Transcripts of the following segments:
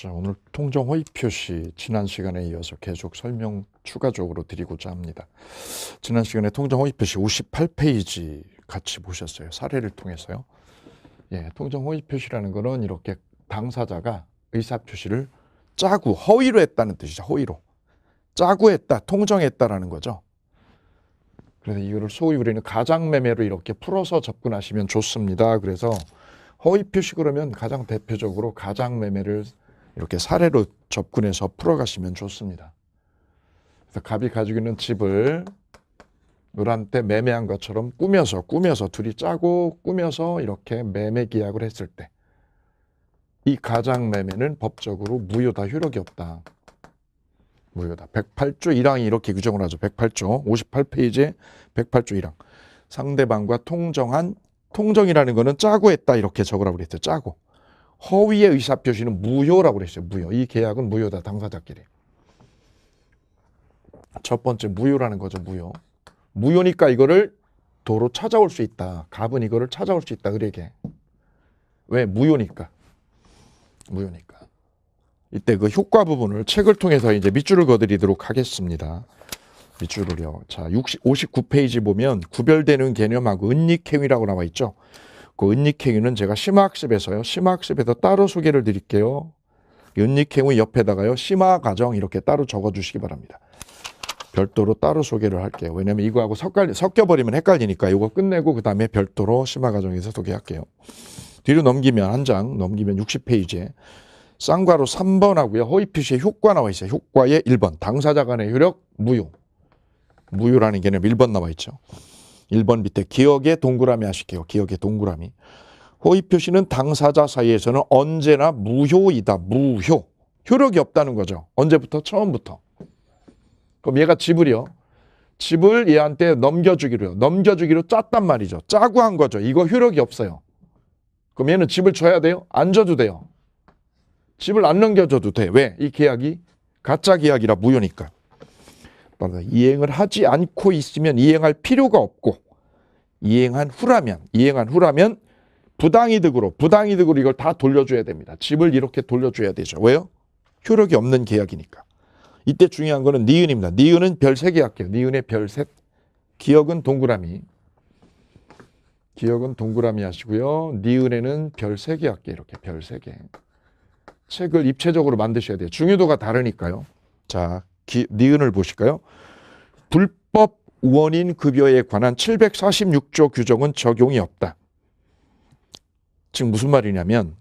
자, 오늘 통정 허위 표시 지난 시간에 이어서 계속 설명 추가적으로 드리고자 합니다. 지난 시간에 통정 허위 표시 58페이지 같이 보셨어요. 사례를 통해서요. 예, 통정 허위 표시라는 거는 이렇게 당사자가 의사 표시를 짜고 허위로 했다는 뜻이죠. 허위로. 짜고 했다, 통정했다라는 거죠. 그래서 이거를 소위 우리는 가장매매로 이렇게 풀어서 접근하시면 좋습니다. 그래서 허위 표시 그러면 가장 대표적으로 가장매매를 이렇게 사례로 접근해서 풀어가시면 좋습니다. 그래서 갑이 가지고 있는 집을 을한테 매매한 것처럼 꾸며서 둘이 짜고 꾸며서 이렇게 매매 계약을 했을 때 이 가장매매는 법적으로 무효다, 효력이 없다. 무효다. 108조 1항이 이렇게 규정을 하죠. 108조 58페이지에 108조 1항. 상대방과 통정이라는 거는 짜고 했다 이렇게 적으라고 그랬어요. 짜고. 허위의 의사표시는 무효라고 그랬어요. 무효. 이 계약은 무효다. 당사자끼리. 첫 번째 무효라는 거죠. 무효. 무효니까 이거를 도로 찾아올 수 있다. 갑은 이거를 찾아올 수 있다. 을에게. 왜? 무효니까. 무효니까. 이때 그 효과 부분을 책을 통해서 이제 밑줄을 그어드리도록 하겠습니다. 밑줄을요. 자, 59페이지 보면 구별되는 개념하고 은닉행위라고 나와 있죠. 그 은닉행위는 제가 심화학습에서요. 심화학습에서 따로 소개를 드릴게요. 은닉행위 옆에다가요. 심화과정 이렇게 따로 적어주시기 바랍니다. 별도로 따로 소개를 할게요. 왜냐면 이거하고 섞여버리면 헷갈리니까 이거 끝내고 그 다음에 별도로 심화과정에서 소개할게요. 뒤로 넘기면 한 장 넘기면 60페이지에 쌍괄호 3번하고요. 허위 표시의 효과 나와 있어요. 효과의 1번. 당사자 간의 효력 무효. 무효라는 개념 1번 나와 있죠. 1번 밑에 기억의 동그라미 하실게요. 기억의 동그라미. 허위 표시는 당사자 사이에서는 언제나 무효이다. 무효. 효력이 없다는 거죠. 언제부터? 처음부터. 그럼 얘가 집을 얘한테 넘겨주기로요. 넘겨주기로 짰단 말이죠. 짜고 한 거죠. 이거 효력이 없어요. 그럼 얘는 집을 줘야 돼요? 안 줘도 돼요. 집을 안 넘겨줘도 돼. 왜? 이 계약이 가짜 계약이라 무효니까. 이행을 하지 않고 있으면 이행할 필요가 없고 이행한 후라면 부당이득으로 이걸 다 돌려줘야 됩니다. 집을 이렇게 돌려줘야 되죠. 왜요? 효력이 없는 계약이니까. 이때 중요한 거는 니은입니다. 니은은 별 3개 할게요. 니은의 별 3. 기억은 동그라미. 기억은 동그라미 하시고요. 니은에는 별 3개 할게요. 이렇게 별 3개. 책을 입체적으로 만드셔야 돼요. 중요도가 다르니까요. 자, 니은을 보실까요? 불법 원인 급여에 관한 746조 규정은 적용이 없다. 지금 무슨 말이냐면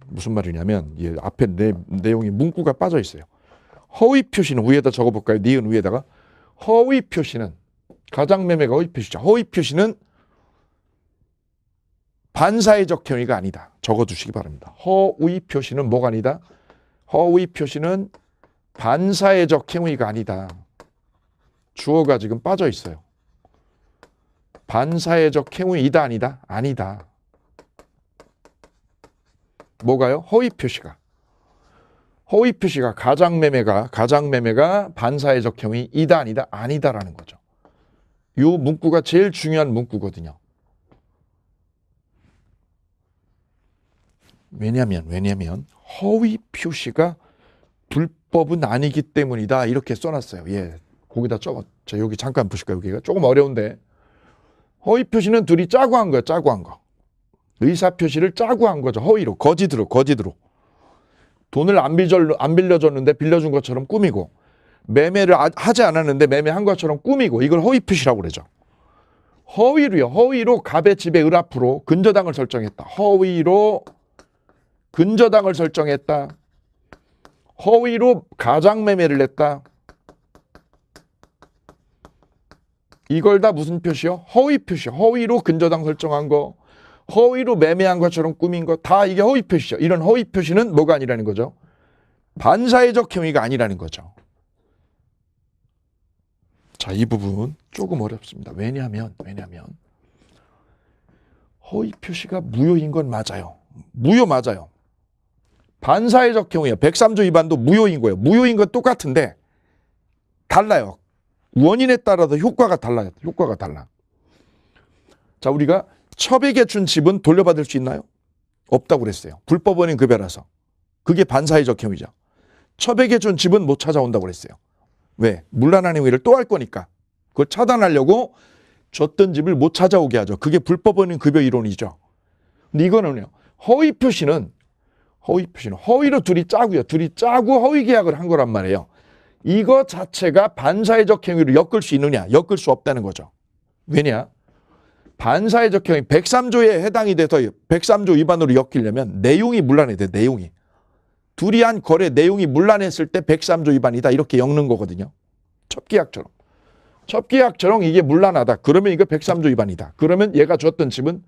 예, 앞에 내용이 문구가 빠져 있어요. 허위 표시는 위에다 적어볼까요? 니은 위에다가 허위 표시는 가장매매가 허위 표시죠. 허위 표시는 반사회적 행위가 아니다. 적어주시기 바랍니다. 허위 표시는 뭐가 아니다? 허위 표시는 반사회적 행위가 아니다. 주어가 지금 빠져 있어요. 반사회적 행위이다 아니다? 아니다. 뭐가요? 허위 표시가 가장매매가 반사회적 행위이다 아니다? 아니다라는 거죠. 이 문구가 제일 중요한 문구거든요. 왜냐면 허위 표시가 불법은 아니기 때문이다 이렇게 써놨어요. 예, 거기다 자, 여기 잠깐 보실까요? 여기가 조금 어려운데 허위 표시는 둘이 짜고 한 거예요. 짜고 한 거. 의사 표시를 짜고 한 거죠. 허위로 거짓으로 돈을 안 빌려줬는데 빌려준 것처럼 꾸미고 매매를 하지 않았는데 매매한 것처럼 꾸미고 이걸 허위 표시라고 그러죠. 허위로 갑의 집에 을 앞으로 근저당을 설정했다. 허위로 근저당을 설정했다. 허위로 가장매매를 했다. 이걸 다 무슨 표시요? 허위 표시. 허위로 근저당 설정한 거, 허위로 매매한 것처럼 꾸민 거, 다 이게 허위 표시죠. 이런 허위 표시는 뭐가 아니라는 거죠? 반사회적 행위가 아니라는 거죠. 자, 이 부분 조금 어렵습니다. 왜냐하면 허위 표시가 무효인 건 맞아요. 무효 맞아요. 반사회적 행위예요. 103조 위반도 무효인 거예요. 무효인 건 똑같은데 달라요. 원인에 따라서 효과가 달라요. 효과가 달라. 자, 우리가 첩에게 준 집은 돌려받을 수 있나요? 없다고 그랬어요. 불법 원인 급여라서. 그게 반사회적 행위죠. 첩에게 준 집은 못 찾아온다고 그랬어요. 왜? 문란한 행위를 또 할 거니까. 그걸 차단하려고 줬던 집을 못 찾아오게 하죠. 그게 불법원인 급여 이론이죠. 근데 이거는요. 허위 표시는 허위로 둘이 짜고요. 둘이 짜고 허위 계약을 한 거란 말이에요. 이거 자체가 반사회적 행위로 엮을 수 있느냐? 엮을 수 없다는 거죠. 왜냐? 반사회적 행위 103조에 해당이 돼서 103조 위반으로 엮이려면 내용이 문란해야 돼. 내용이. 둘이 한 거래 내용이 문란했을 때 103조 위반이다. 이렇게 엮는 거거든요. 첩계약처럼 이게 문란하다. 그러면 이거 103조 위반이다. 그러면 얘가 줬던 집은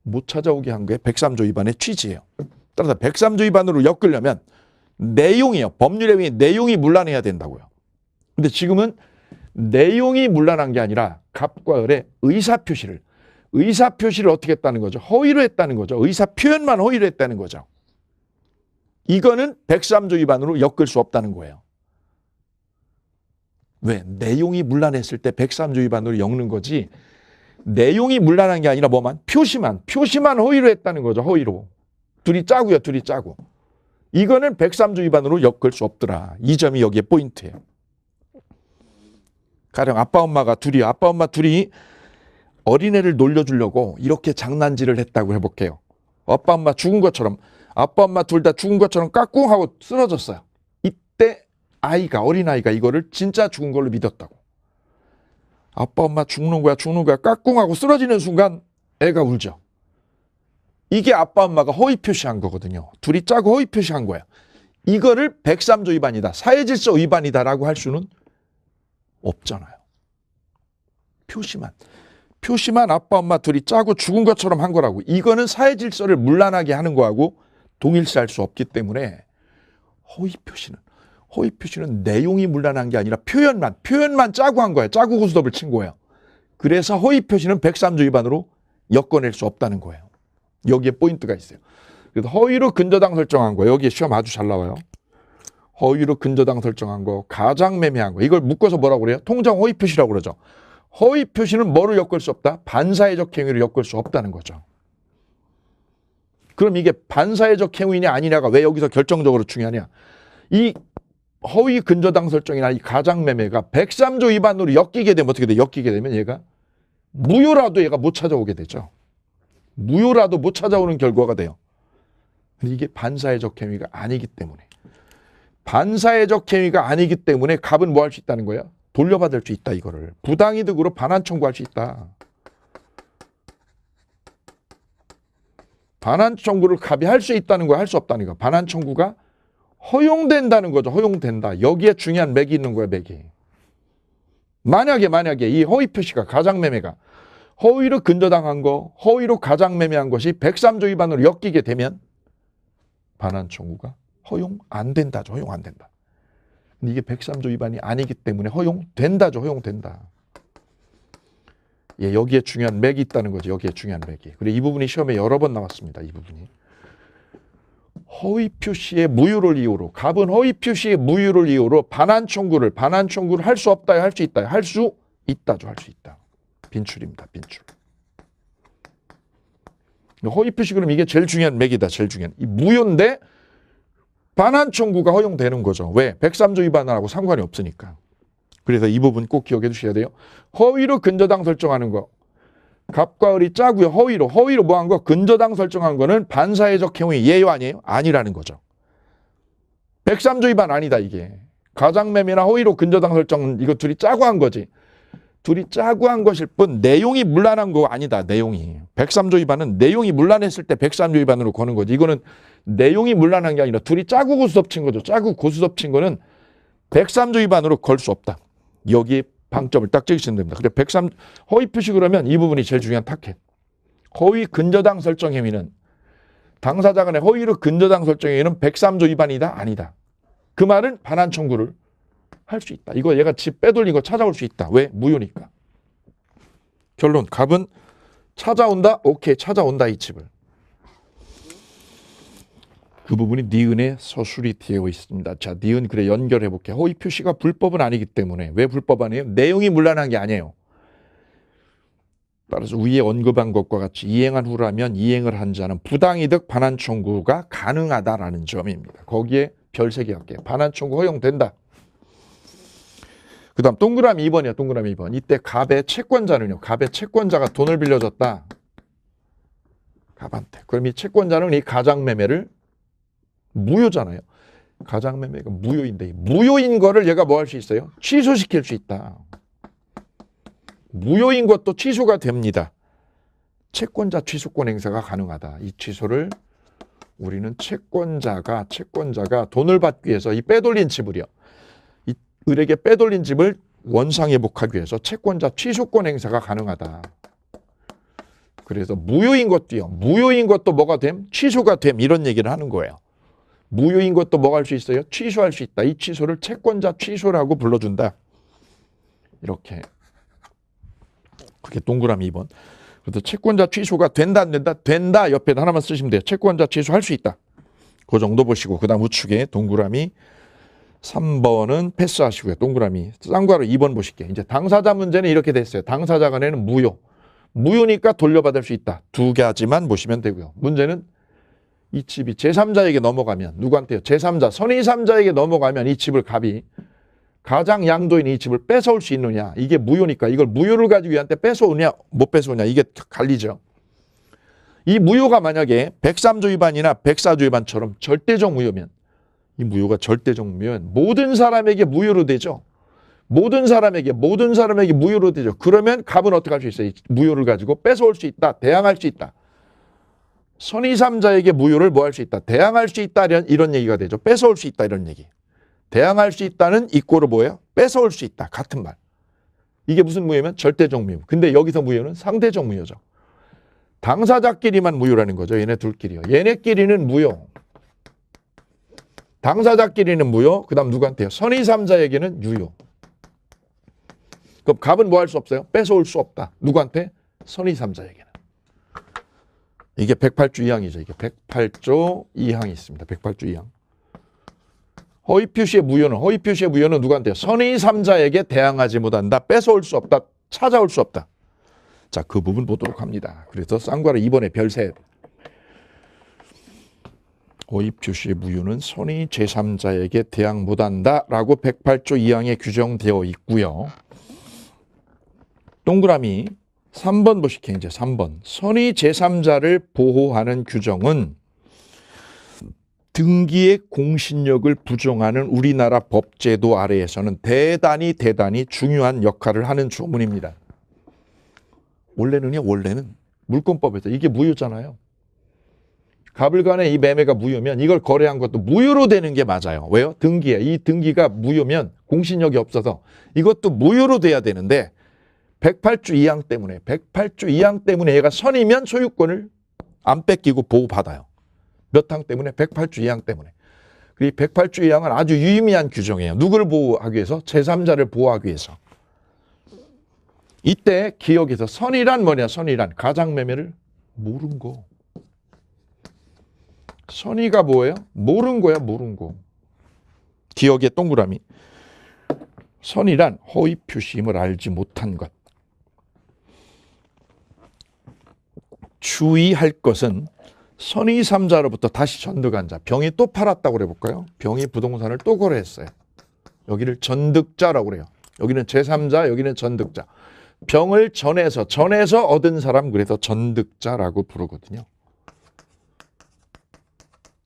못 찾아오게 한 게 103조 위반의 취지예요. 따라서 103조 위반으로 엮으려면 내용이요. 법률에 의해 내용이 문란해야 된다고요. 근데 지금은 내용이 문란한 게 아니라 갑과 을의 의사표시를 어떻게 했다는 거죠? 허위로 했다는 거죠. 의사 표현만 허위로 했다는 거죠. 이거는 103조 위반으로 엮을 수 없다는 거예요. 왜? 내용이 문란했을 때 103조 위반으로 엮는 거지. 내용이 문란한 게 아니라 뭐만? 표시만 허위로 했다는 거죠. 허위로. 둘이 짜고요. 둘이 짜고. 이거는 103조 위반으로 엮을 수 없더라. 이 점이 여기에 포인트예요. 가령 아빠 엄마 둘이 어린애를 놀려주려고 이렇게 장난질을 했다고 해볼게요. 아빠 엄마 둘 다 죽은 것처럼 까꿍 하고 쓰러졌어요. 이때 어린아이가 이거를 진짜 죽은 걸로 믿었다고. 아빠 엄마 죽는 거야 까꿍 하고 쓰러지는 순간 애가 울죠. 이게 아빠 엄마가 허위 표시한 거거든요. 둘이 짜고 허위 표시한 거야. 이거를 103조 위반이다. 사회질서 위반이다라고 할 수는 없잖아요. 표시만 아빠 엄마 둘이 짜고 죽은 것처럼 한 거라고. 이거는 사회질서를 문란하게 하는 거하고 동일시할 수 없기 때문에 허위 표시는 내용이 문란한 게 아니라 표현만 짜고 한 거예요. 짜고 고스톱을 친 거예요. 그래서 허위 표시는 103조 위반으로 엮어낼 수 없다는 거예요. 여기에 포인트가 있어요. 그래서 허위로 근저당 설정한 거, 여기에 시험 아주 잘 나와요. 허위로 근저당 설정한 거, 가장매매한 거, 이걸 묶어서 뭐라고 그래요? 통장 허위 표시라고 그러죠. 허위 표시는 뭐를 엮을 수 없다? 반사회적 행위를 엮을 수 없다는 거죠. 그럼 이게 반사회적 행위냐 아니냐가 왜 여기서 결정적으로 중요하냐? 이 허위 근저당 설정이나 이 가장매매가 103조 위반으로 엮이게 되면 어떻게 돼? 엮이게 되면 얘가 무효라도 얘가 못 찾아오게 되죠. 무효라도 못 찾아오는 결과가 돼요. 이게 반사회적 행위가 아니기 때문에. 반사회적 행위가 아니기 때문에 갑은 뭐 할 수 있다는 거예요? 돌려받을 수 있다, 이거를. 부당이득으로 반환 청구할 수 있다. 반환 청구를 갑이 할 수 있다는 거야, 할 수 없다는 거야. 반환 청구가 허용된다는 거죠. 허용된다. 여기에 중요한 맥이 있는 거야, 맥이. 만약에 이 허위 표시가 가장매매가 허위로 근저당한 거, 허위로 가장매매한 것이 103조 위반으로 엮이게 되면 반환 청구가 허용 안 된다죠. 허용 안 된다. 근데 이게 103조 위반이 아니기 때문에 허용된다죠. 허용된다. 예, 여기에 중요한 맥이 있다는 거죠. 여기에 중요한 맥이. 그리고 이 부분이 시험에 여러 번 나왔습니다. 이 부분이. 허위 표시의 무효를 이유로, 갑은 허위 표시의 무효를 이유로 반환 청구를 할 수 없다요, 할 수 있다요? 할 수 있다죠. 할 수 있다. 빈출입니다. 빈출. 허위 표시 그럼 이게 제일 중요한 맥이다. 제일 중요한. 이 무효인데 반환 청구가 허용되는 거죠. 왜? 103조 위반하고 상관이 없으니까. 그래서 이 부분 꼭 기억해 주셔야 돼요. 허위로 근저당 설정하는 거. 갑과 을이 짜고요. 허위로 뭐 한 거? 근저당 설정한 거는 반사회적 행위 예요 아니에요? 아니라는 거죠. 103조 위반 아니다 이게. 가장매매나 허위로 근저당 설정 이거 둘이 짜고 한 거지. 둘이 짜고 한 것일 뿐 내용이 문란한 거 아니다. 내용이. 103조 위반은 내용이 문란했을 때 103조 위반으로 거는 거지. 이거는 내용이 문란한 게 아니라 둘이 짜고 고스톱 친 거죠. 짜고 고스톱 친 거는 103조 위반으로 걸 수 없다. 여기에 방점을 딱 찍으시면 됩니다. 그래 103 허위 표시 그러면 이 부분이 제일 중요한 타켓. 허위 근저당 설정 행위는 당사자 간의 허위로 근저당 설정 행위는 103조 위반이다? 아니다. 그 말은 반환 청구를 할 수 있다. 이거 얘가 집 빼돌린 거 찾아올 수 있다. 왜? 무효니까. 결론 갑은 찾아온다? 오케이 찾아온다 이 집을. 그 부분이 니은에 서술이 되어 있습니다. 자, 니은 그래 연결해 볼게요. 허위 표시가 불법은 아니기 때문에. 왜 불법 아니에요? 내용이 문란한 게 아니에요. 따라서 위에 언급한 것과 같이 이행한 후라면 이행을 한 자는 부당이득 반환 청구가 가능하다라는 점입니다. 거기에 별 3개 할게요. 반환 청구 허용된다. 그 다음 동그라미 2번이야. 동그라미 2번. 이때 갑의 채권자는요. 갑의 채권자가 돈을 빌려줬다. 갑한테. 그럼 이 채권자는 이 가장매매를 무효잖아요. 가장매매가 무효인데 무효인 거를 얘가 뭐 할 수 있어요? 취소시킬 수 있다. 무효인 것도 취소가 됩니다. 채권자 취소권 행사가 가능하다. 이 취소를 우리는 채권자가 돈을 받기 위해서 이 빼돌린 지불이요. 이 을에게 빼돌린 집을 원상회복하기 위해서 채권자 취소권 행사가 가능하다. 그래서 무효인 것도요. 무효인 것도 뭐가 됨? 취소가 됨. 이런 얘기를 하는 거예요. 무효인 것도 뭐가 할 수 있어요? 취소할 수 있다. 이 취소를 채권자 취소라고 불러준다. 이렇게. 그게 동그라미 2번. 그래서 채권자 취소가 된다 안 된다? 된다. 옆에다 하나만 쓰시면 돼요. 채권자 취소할 수 있다. 그 정도 보시고 그 다음 우측에 동그라미 3번은 패스하시고요. 동그라미 쌍괄호 2번 보실게요. 이제 당사자 문제는 이렇게 됐어요. 당사자 간에는 무효. 무효니까 돌려받을 수 있다. 2가지만 보시면 되고요. 문제는 이 집이 제3자에게 넘어가면 누구한테요? 제3자, 선의3자에게 넘어가면 이 집을 갑이 가장 양도인 이 집을 뺏어올 수 있느냐. 이게 무효니까 이걸 무효를 가지고 얘한테 뺏어오냐 못 뺏어오냐 이게 갈리죠. 이 무효가 만약에 103조 위반이나 104조 위반처럼 절대적 무효면 이 무효가 절대적 무효면 모든 사람에게 무효로 되죠. 모든 사람에게 무효로 되죠. 그러면 갑은 어떻게 할 수 있어요? 이 무효를 가지고 뺏어올 수 있다. 대항할 수 있다. 선의3자에게 무효를 뭐 할 수 있다. 대항할 수 있다. 이런 얘기가 되죠. 뺏어올 수 있다. 이런 얘기. 대항할 수 있다는 이꼬르 뭐예요? 뺏어올 수 있다. 같은 말. 이게 무슨 무효면? 절대적 무효. 근데 여기서 무효는 상대적 무효죠. 당사자끼리만 무효라는 거죠. 얘네 둘끼리요. 얘네끼리는 무효. 당사자끼리는 무효. 그 다음 누구한테요? 선의3자에게는 유효. 그럼 갑은 뭐 할 수 없어요? 뺏어올 수 없다. 누구한테? 선의3자에게는. 이게 108조 2항이죠. 이게 108조 2항이 있습니다. 108조 2항. 허위표시의 무효는 누구한테요? 선의3자에게 대항하지 못한다. 뺏어올 수 없다. 찾아올 수 없다. 자, 그 부분 보도록 합니다. 그래서 쌍괄호 2번에 별셋. 허위표시의 무효는 선의 제3자에게 대항 못한다. 라고 108조 2항에 규정되어 있고요. 동그라미 3번 보실게요. 이제 3번. 선의 제3자를 보호하는 규정은 등기의 공신력을 부정하는 우리나라 법제도 아래에서는 대단히 중요한 역할을 하는 조문입니다. 원래는 물권법에서 이게 무효잖아요. 갑을 간에 이 매매가 무효면 이걸 거래한 것도 무효로 되는 게 맞아요. 왜요? 등기에. 이 등기가 무효면 공신력이 없어서 이것도 무효로 돼야 되는데 108조 2항 때문에 얘가 선이면 소유권을 안 뺏기고 보호받아요. 몇 항 때문에? 108조 2항 때문에. 이 108조 2항은 아주 유의미한 규정이에요. 누구를 보호하기 위해서? 제3자를 보호하기 위해서. 이때 기억에서 선이란 뭐냐? 선이란 가장매매를 모른 거. 선의가 뭐예요? 모른 거야, 모른 거. 기억의 동그라미. 선이란 허위 표시임을 알지 못한 것. 주의할 것은 선의3자로부터 다시 전득한 자. 병이 또 팔았다고 그래볼까요? 병이 부동산을 또 거래했어요. 여기를 전득자라고 그래요. 여기는 제3자, 여기는 전득자. 병을 전해서 얻은 사람, 그래서 전득자라고 부르거든요.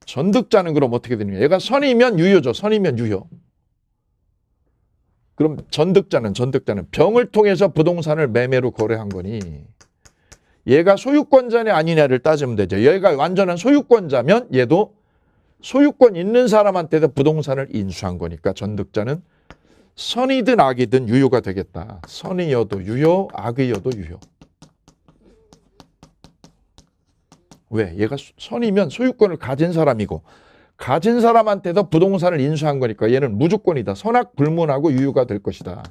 전득자는 그럼 어떻게 되느냐? 얘가 선이면 유효죠. 선이면 유효. 그럼 전득자는 병을 통해서 부동산을 매매로 거래한 거니 얘가 소유권자냐 아니냐를 따지면 되죠. 얘가 완전한 소유권자면 얘도 소유권 있는 사람한테도 부동산을 인수한 거니까 전득자는 선이든 악이든 유효가 되겠다. 선이여도 유효, 악이여도 유효. 왜? 얘가 선이면 소유권을 가진 사람이고 가진 사람한테도 부동산을 인수한 거니까 얘는 무조건이다. 선악 불문하고 유효가 될 것이다.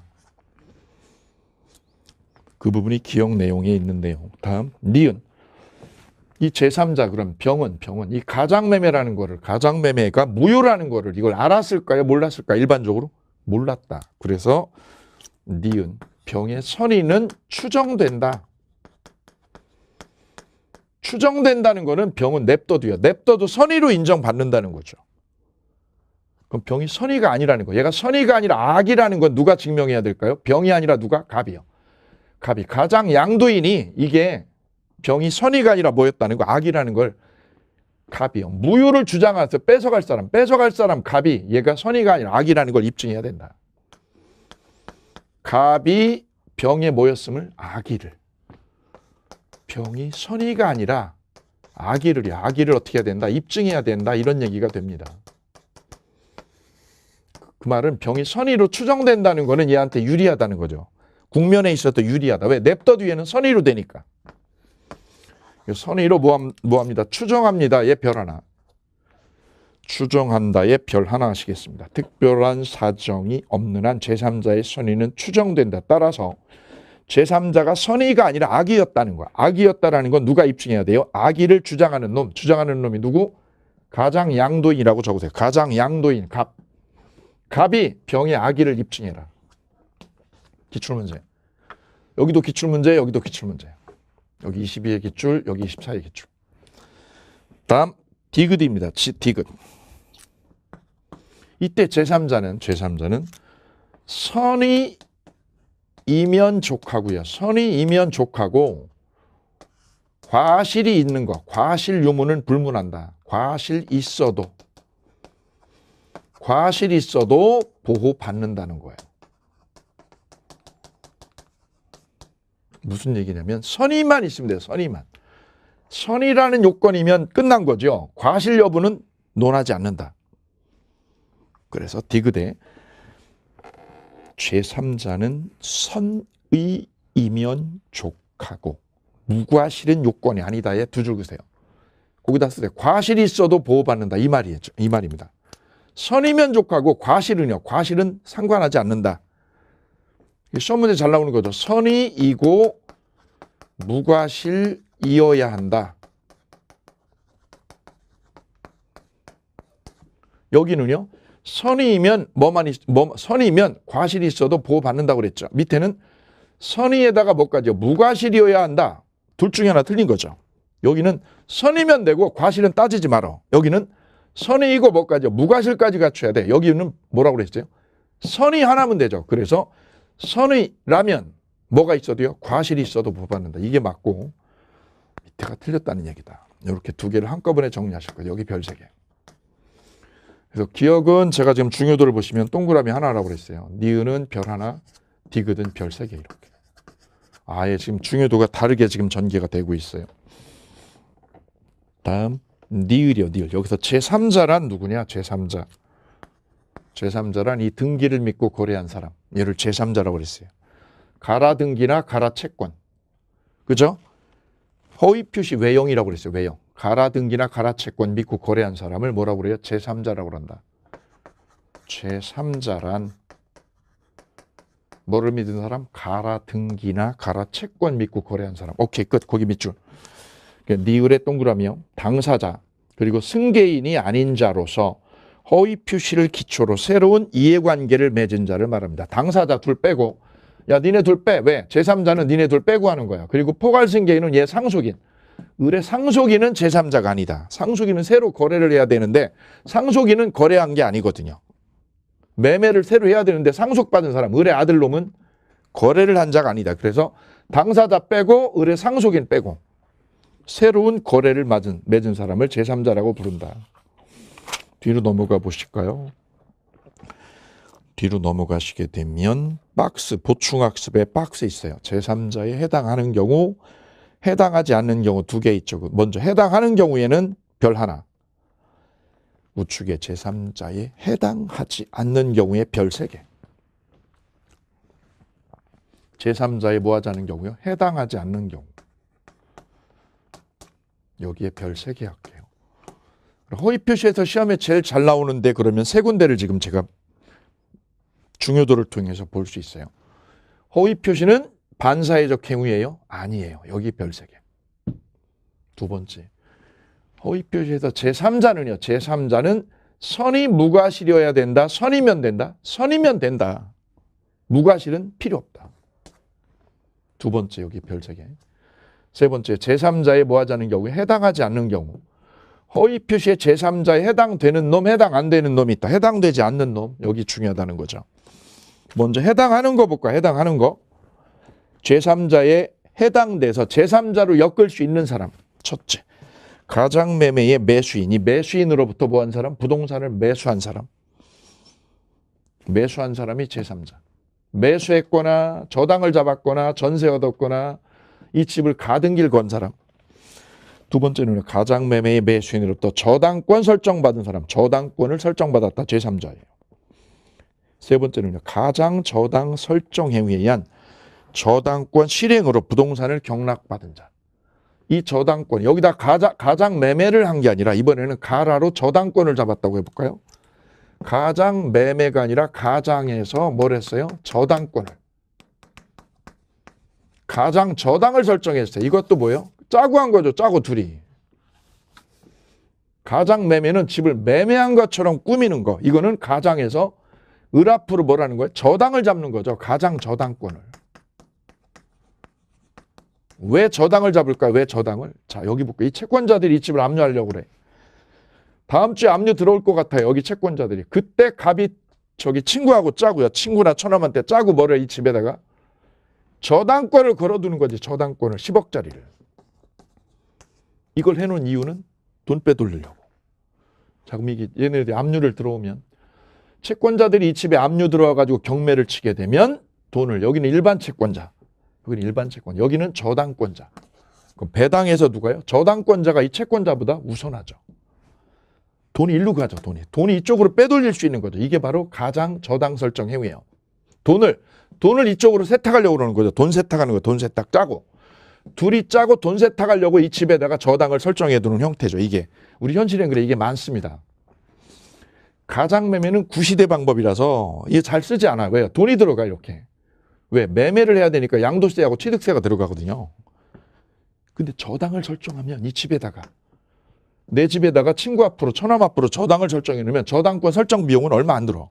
그 부분이 기억 내용에 있는데요. 다음 니은. 이 제3자 그럼 병은 이 가장매매라는 거를 가장매매가 무효라는 거를 이걸 알았을까요? 몰랐을까요? 일반적으로 몰랐다. 그래서 니은 병의 선의는 추정된다. 추정된다는 거는 병은 냅둬도요. 냅둬도 선의로 인정받는다는 거죠. 그럼 병이 선의가 아니라는 거. 얘가 선의가 아니라 악이라는 건 누가 증명해야 될까요? 병이 아니라 누가? 갑이요. 갑이. 가장 양도인이 이게 병이 선의가 아니라 뭐였다는 거, 악이라는 걸 갑이요. 무효를 주장해서 뺏어갈 사람 갑이 얘가 선의가 아니라 악이라는 걸 입증해야 된다. 갑이 병에 뭐였음을? 악의를. 병이 선의가 아니라 악의를 어떻게 해야 된다? 입증해야 된다. 이런 얘기가 됩니다. 그 말은 병이 선의로 추정된다는 거는 얘한테 유리하다는 거죠. 국면에 있어도 유리하다. 왜? 냅더 뒤에는 선의로 되니까. 선의로 뭐합니다? 추정합니다. 얘 별 하나. 추정한다의 별 하나 하시겠습니다. 특별한 사정이 없는 한 제3자의 선의는 추정된다. 따라서 제3자가 선의가 아니라 악의였다는 거야. 악의였다라는 건 누가 입증해야 돼요? 악의를 주장하는 놈. 주장하는 놈이 누구? 가장 양도인이라고 적으세요. 가장 양도인 갑. 갑이 병의 악의를 입증해라. 기출문제. 여기도 기출문제, 여기도 기출문제. 여기 22의 기출, 여기 24의 기출. 다음 디귿입니다. 디귿. 이때 제3자는 선의이면 족하고요. 선의이면 족하고 과실이 있는 거. 과실 유무는 불문한다. 과실 있어도 보호받는다는 거예요. 무슨 얘기냐면 선의만 있으면 돼요. 선의만. 선의라는 요건이면 끝난 거죠. 과실 여부는 논하지 않는다. 그래서 디귿에 제3자는 선의이면 족하고 무과실은 요건이 아니다에 두 줄 그으세요. 거기다 쓰세요. 과실이 있어도 보호받는다. 이 말입니다. 선의면 족하고 과실은요. 과실은 상관하지 않는다. 시험 문제 잘 나오는 거죠. 선의이고 무과실이어야 한다. 여기는요. 선의이면 선의면 과실이 있어도 보호받는다고 그랬죠. 밑에는 선의에다가 뭐까지요? 무과실이어야 한다. 둘 중에 하나 틀린 거죠. 여기는 선의면 되고 과실은 따지지 말어. 여기는 선의이고 뭐까지요? 무과실까지 갖춰야 돼. 여기는 뭐라고 그랬어요? 선의 하나면 되죠. 그래서 선의라면 뭐가 있어도요? 과실이 있어도 보호받는다. 이게 맞고 밑에가 틀렸다는 얘기다. 이렇게 두 개를 한꺼번에 정리하실 거예요. 여기 별 3개. 그래서 기억은 제가 지금 중요도를 보시면 동그라미 하나라고 그랬어요. 니은은 별 하나, 디귿은 별 3개 이렇게. 아예 지금 중요도가 다르게 지금 전개가 되고 있어요. 다음 니을이요. 니을. 여기서 제3자란 누구냐? 제3자. 제3자란 이 등기를 믿고 거래한 사람. 얘를 제3자라고 그랬어요. 가라 등기나 가라 채권. 그죠? 허위 표시 외형이라고 그랬어요. 외형. 가라 등기나 가라 채권 믿고 거래한 사람을 뭐라고 그래요? 제3자라고 한다. 제3자란 뭐를 믿은 사람? 가라 등기나 가라 채권 믿고 거래한 사람. 오케이, 끝. 거기 밑줄. 니을의 동그라미요. 당사자 그리고 승계인이 아닌 자로서 허위 표시를 기초로 새로운 이해관계를 맺은 자를 말합니다. 당사자 둘 빼고 야 니네 둘 빼. 왜? 제3자는 니네 둘 빼고 하는 거야. 그리고 포괄승계인은 얘 상속인. 의뢰 상속인은 제3자가 아니다. 상속인은 새로 거래를 해야 되는데 상속인은 거래한 게 아니거든요. 매매를 새로 해야 되는데 상속받은 사람 의뢰 아들놈은 거래를 한 자가 아니다. 그래서 당사자 빼고 의뢰 상속인 빼고 새로운 거래를 맺은 사람을 제3자라고 부른다. 뒤로 넘어가 보실까요? 뒤로 넘어가시게 되면 박스, 보충학습에 박스 있어요. 제3자에 해당하는 경우, 해당하지 않는 경우 두 개 있죠. 먼저 해당하는 경우에는 별 하나. 우측에 제3자에 해당하지 않는 경우에 별 3개. 제3자에 뭐 하자는 경우요? 해당하지 않는 경우. 여기에 별 3개 할게요. 허위 표시에서 시험에 제일 잘 나오는데 그러면 세 군데를 지금 제가 중요도를 통해서 볼 수 있어요. 허위 표시는 반사회적 행위예요? 아니에요. 여기 별 3개. 두 번째. 허위 표시에서 제3자는요. 제3자는 선의 무과실이어야 된다. 선이면 된다. 선이면 된다. 무과실은 필요 없다. 두 번째 여기 별 3개. 세 번째 제3자에 뭐 하자는 경우에 해당하지 않는 경우. 허위 표시의 제3자에 해당되는 놈, 해당 안 되는 놈이 있다. 해당되지 않는 놈, 여기 중요하다는 거죠. 먼저 해당하는 거 볼까? 해당하는 거. 제3자에 해당돼서 제3자로 엮을 수 있는 사람. 첫째, 가장매매의 매수인. 이 매수인으로부터 뭐한 사람? 부동산을 매수한 사람. 매수한 사람이 제3자. 매수했거나 저당을 잡았거나 전세 얻었거나 이 집을 가등기를 건 사람. 두 번째는 가장매매의 매수인으로부터 저당권 설정받은 사람. 저당권을 설정받았다. 제3자예요. 세 번째는 가장 저당 설정 행위에 의한 저당권 실행으로 부동산을 경락받은 자. 이 저당권, 여기다 가장 매매를 한 게 아니라 이번에는 가라로 저당권을 잡았다고 해볼까요? 가장 매매가 아니라 가장에서 뭘 했어요? 저당권을. 가장 저당을 설정했어요. 이것도 뭐예요? 짜고 한 거죠. 짜고 둘이. 가장 매매는 집을 매매한 것처럼 꾸미는 거. 이거는 가장에서 을 앞으로 뭐라는 거예요? 저당을 잡는 거죠. 가장 저당권을. 왜 저당을 잡을까요? 왜 저당을? 자, 여기 볼게요. 이 채권자들이 이 집을 압류하려고 그래. 다음 주에 압류 들어올 것 같아요. 여기 채권자들이. 그때 갑이 저기 친구하고 짜고요. 친구나 처남한테 짜고 뭐래 이 집에다가 저당권을 걸어두는 거지. 저당권을 10억짜리를. 이걸 해놓은 이유는 돈 빼돌리려고. 자, 그럼 이게 얘네들이 압류를 들어오면 채권자들이 이 집에 압류 들어와가지고 경매를 치게 되면 돈을, 여기는 일반 채권자, 여기는 일반 채권, 여기는 저당권자. 그럼 배당에서 누가요? 저당권자가 이 채권자보다 우선하죠. 돈이 일로 가죠. 돈이 이쪽으로 빼돌릴 수 있는 거죠. 이게 바로 가장 저당 설정 행위예요. 돈을 이쪽으로 세탁하려고 그러는 거죠. 돈 세탁하는 거예요. 돈 세탁 짜고. 둘이 짜고 돈 세탁하려고 이 집에다가 저당을 설정해 두는 형태죠. 이게 우리 현실엔 그래. 이게 많습니다. 가장매매는 구시대 방법이라서 이게 잘 쓰지 않아요. 왜요? 돈이 들어가 이렇게. 왜? 매매를 해야 되니까 양도세하고 취득세가 들어가거든요. 근데 저당을 설정하면 이 집에다가, 내 집에다가 친구 앞으로 처남 앞으로 저당을 설정해 놓으면 저당권 설정 비용은 얼마 안 들어.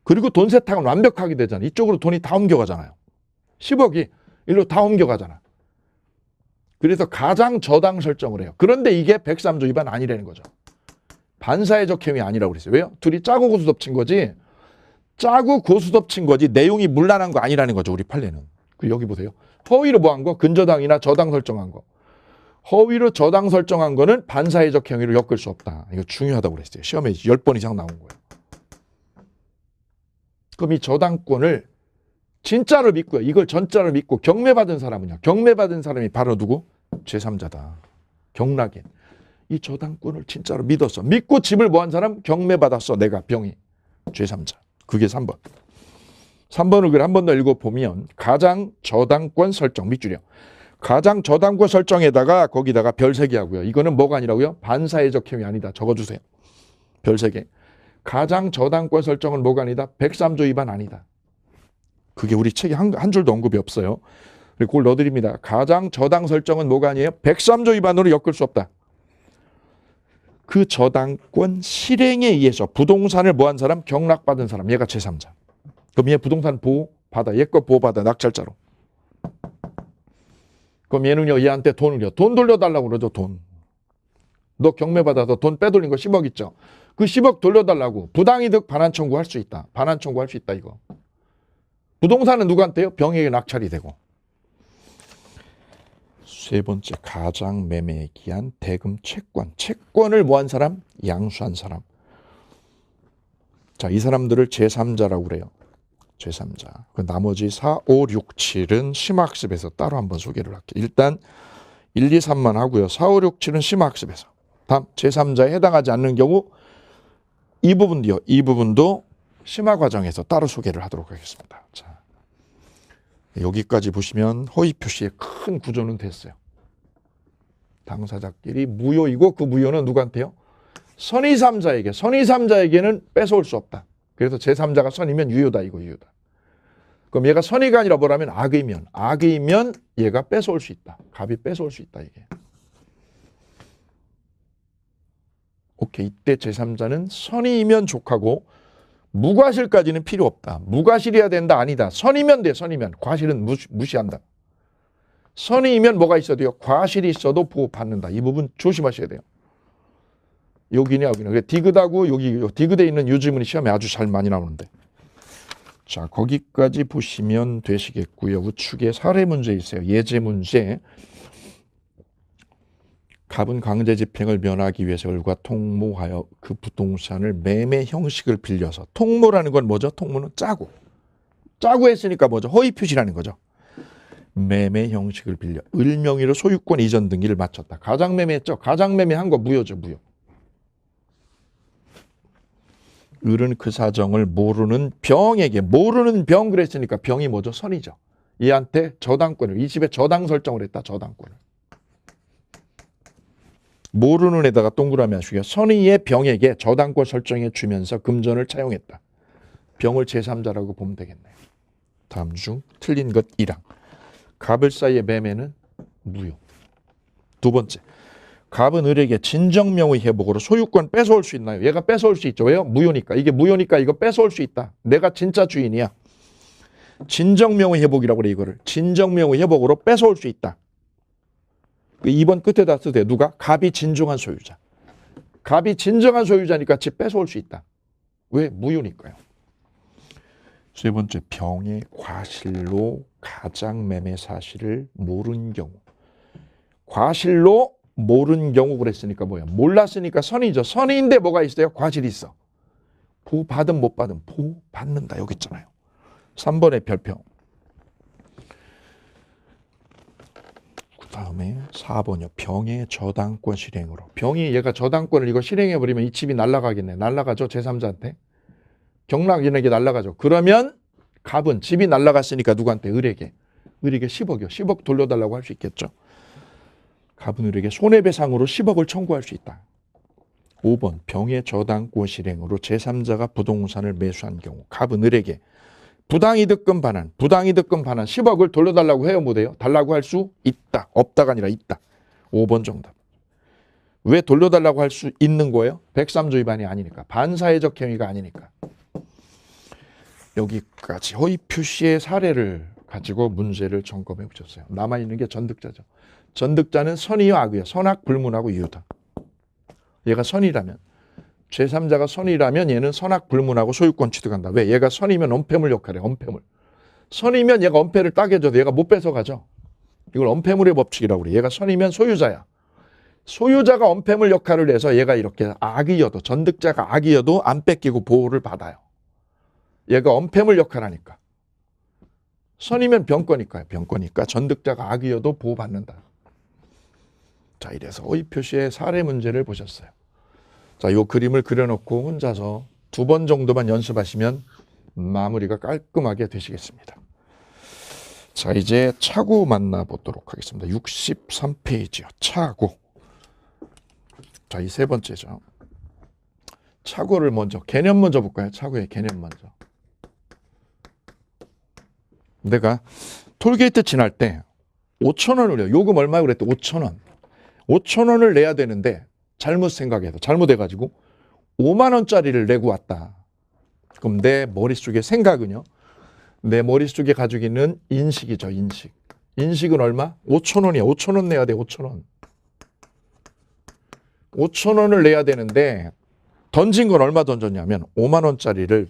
그리고 돈 세탁은 완벽하게 되잖아. 이쪽으로 돈이 다 옮겨가잖아요. 10억이 일로 다 옮겨가잖아. 그래서 가장 저당 설정을 해요. 그런데 이게 103조 위반 아니라는 거죠. 반사회적 행위 아니라고 그랬어요. 왜요? 둘이 짜고 고수 덮친 거지. 짜고 고수 덮친 거지 내용이 문란한 거 아니라는 거죠. 우리 판례는. 여기 보세요. 허위로 뭐 한 거? 근저당이나 저당 설정한 거. 허위로 저당 설정한 거는 반사회적 행위로 엮을 수 없다. 이거 중요하다고 그랬어요. 시험에 10번 이상 나온 거예요. 그럼 이 저당권을 진짜로 믿고요. 이걸 전자로 믿고 경매받은 사람은요. 경매받은 사람이 바로 누구? 제3자다. 경락인. 이 저당권을 진짜로 믿었어. 믿고 집을 뭐 한 사람? 경매받았어. 내가 병이. 제3자. 그게 3번. 3번을 한 번 더 읽어보면 가장 저당권 설정. 밑줄이요. 가장 저당권 설정에다가 거기다가 별 3개 하고요. 이거는 뭐가 아니라고요? 반사회적 행위 아니다. 적어주세요. 별 3개. 가장 저당권 설정은 뭐가 아니다? 103조 위반 아니다. 그게 우리 책에 한 줄도 언급이 없어요. 그리고 그걸 넣어드립니다. 가장 저당 설정은 뭐가 아니에요? 103조 위반으로 엮을 수 없다. 그 저당권 실행에 의해서 부동산을 뭐한 사람? 경락받은 사람. 얘가 제3자. 그럼 얘 부동산 보호받아. 얘 거 보호받아. 낙찰자로. 그럼 얘는요. 얘한테 돈을요. 돈 돌려달라고 그러죠. 돈. 너 경매받아서 돈 빼돌린 거 10억 있죠. 그 10억 돌려달라고. 부당이득 반환 청구할 수 있다. 반환 청구할 수 있다 이거. 부동산은 누구한테요? 병에게 낙찰이 되고. 세 번째, 가장 매매에 기한 대금 채권. 채권을 뭐 한 사람? 양수한 사람. 자, 이 사람들을 제3자라고 그래요. 제3자. 그 나머지 4, 5, 6, 7은 심화학습에서 따로 한번 소개를 할게요. 일단 1, 2, 3만 하고요. 4, 5, 6, 7은 심화학습에서. 다음 제3자에 해당하지 않는 경우 이 부분도요. 이 부분도 심화 과정에서 따로 소개를 하도록 하겠습니다. 자, 여기까지 보시면 허위 표시의 큰 구조는 됐어요. 당사자끼리 무효이고 그 무효는 누구한테요? 선의 3자에게. 선의 3자에게는 뺏어올 수 없다. 그래서 제3자가 선이면 유효다. 이거 유효다. 그럼 얘가 선의가 아니라 뭐라면 악의면. 악의면 얘가 뺏어올 수 있다. 갑이 뺏어올 수 있다. 이게. 오케이. 이때 제3자는 선의이면 족하고 무과실까지는 필요 없다. 무과실이어야 된다. 아니다. 선이면 돼. 선이면. 과실은 무시한다. 선의이면 뭐가 있어도 돼요? 과실이 있어도 보호받는다. 이 부분 조심하셔야 돼요. 여기냐 여기냐. 디귿하고 여기 디귿에 있는 유지문이 시험에 아주 잘 많이 나오는데. 자, 거기까지 보시면 되시겠고요. 우측에 사례 문제 있어요. 예제 문제. 갑은 강제 집행을 면하기 위해서 을과 통모하여 그 부동산을 매매 형식을 빌려서. 통모라는 건 뭐죠? 통모는 짜고. 짜고 했으니까 뭐죠? 허위 표시라는 거죠. 매매 형식을 빌려 을 명의로 소유권 이전 등기를 마쳤다. 가장매매했죠. 가장매매한 거 무효죠. 무효. 을은 그 사정을 모르는 병에게, 모르는 병 그랬으니까 병이 뭐죠? 선이죠. 얘한테 저당권을, 이 집에 저당 설정을 했다. 저당권을. 모르는 에다가 동그라미 하시고요. 선의의 병에게 저당권 설정해 주면서 금전을 차용했다. 병을 제3자라고 보면 되겠네요. 다음 중 틀린 것 1항. 갑을 사이의 매매는 무효. 두 번째, 갑은 을에게 진정명의 회복으로 소유권 뺏어올 수 있나요? 얘가 뺏어올 수 있죠. 왜요? 무효니까. 이게 무효니까 이거 뺏어올 수 있다. 내가 진짜 주인이야. 진정명의 회복이라고 그래 이거를. 진정명의 회복으로 뺏어올 수 있다. 2번 끝에다 쓰되 누가? 갑이 진정한 소유자. 갑이 진정한 소유자니까 집 뺏어올 수 있다. 왜? 무효니까요. 세 번째, 병의 과실로 가장매매 사실을 모른 경우. 과실로 모른 경우 그랬으니까 뭐야? 몰랐으니까 선이죠. 선인데 뭐가 있어요? 과실이 있어. 보호받음 못 받음. 보호받는다. 여기 있잖아요. 3번의 별표. 그 다음에 4번이요. 병의 저당권 실행으로. 병이 얘가 저당권을 이거 실행해버리면 이 집이 날아가겠네. 날아가죠. 제3자한테. 경락인에게 날아가죠. 그러면 갑은 집이 날아갔으니까 누구한테? 을에게. 을에게 10억이요. 10억 돌려달라고 할 수 있겠죠. 갑은 을에게 손해배상으로 10억을 청구할 수 있다. 5번 병의 저당권 실행으로 제3자가 부동산을 매수한 경우 갑은 을에게 부당이득금 반환 10억을 돌려달라고 해요? 못해요? 달라고 할 수 있다. 없다가 아니라 있다. 5번 정답. 왜 돌려달라고 할 수 있는 거예요? 103조 위반이 아니니까. 반사회적 행위가 아니니까. 여기까지 허위 표시의 사례를 가지고 문제를 점검해 보셨어요. 남아있는 게 전득자죠. 전득자는 선이요 악이요. 선악 불문하고 유효다. 얘가 선이라면 제3자가 선이라면 얘는 선악 불문하고 소유권 취득한다. 왜? 얘가 선이면 엄폐물 역할에 엄폐물. 선이면 얘가 엄폐를 따개줘도 얘가 못 뺏어가죠. 이걸 엄폐물의 법칙이라고 그래. 얘가 선이면 소유자야. 소유자가 엄폐물 역할을 해서 얘가 이렇게 악이어도 전득자가 악이어도 안 뺏기고 보호를 받아요. 얘가 엄폐물 역할을 하니까. 선이면 병거니까요. 병거니까 전득자가 악이어도 보호받는다. 자, 이래서 허위 표시의 사례 문제를 보셨어요. 자, 이 그림을 그려놓고 혼자서 2번 정도만 연습하시면 마무리가 깔끔하게 되시겠습니다. 자, 이제 차고 만나보도록 하겠습니다. 63페이지요. 차고. 자, 이 세 번째죠. 차고를 먼저, 개념 먼저 볼까요? 차고의 개념 먼저. 내가 톨게이트 지날 때 5,000원을 요금 얼마 그랬대? 5,000원. 5,000원을 내야 되는데 잘못 생각해서 잘못해가지고 5만 원짜리를 내고 왔다. 그럼 내 머릿속에 생각은요. 내 머릿속에 가지고 있는 인식이죠. 인식. 인식은 얼마? 5,000원이야. 5,000원 내야 돼. 5,000원. 5,000원을 내야 되는데 던진 건 얼마 던졌냐면 5만 원짜리를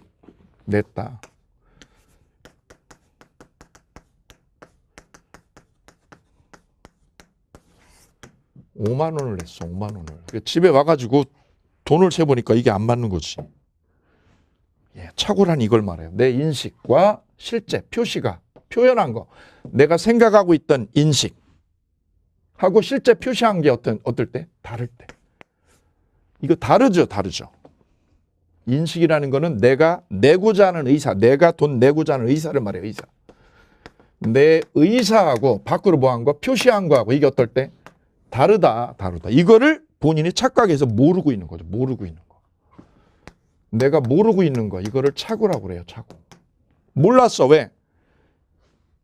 냈다. 5만 원을 냈어. 5만 원을. 집에 와가지고 돈을 세보니까 이게 안 맞는 거지. 예, 차고란 이걸 말해요. 내 인식과 실제 표시가 표현한 거. 내가 생각하고 있던 인식하고 실제 표시한 게 어떨 때? 다를 때. 이거 다르죠. 다르죠. 인식이라는 거는 내가 내고자 하는 의사, 내가 돈 내고자 하는 의사를 말해요. 의사. 내 의사하고 밖으로 뭐한 거? 표시한 거하고 이게 어떨 때? 다르다. 다르다. 이거를 본인이 착각해서 모르고 있는 거죠. 모르고 있는 거. 내가 모르고 있는 거. 이거를 착오라고 그래요. 착오. 몰랐어. 왜?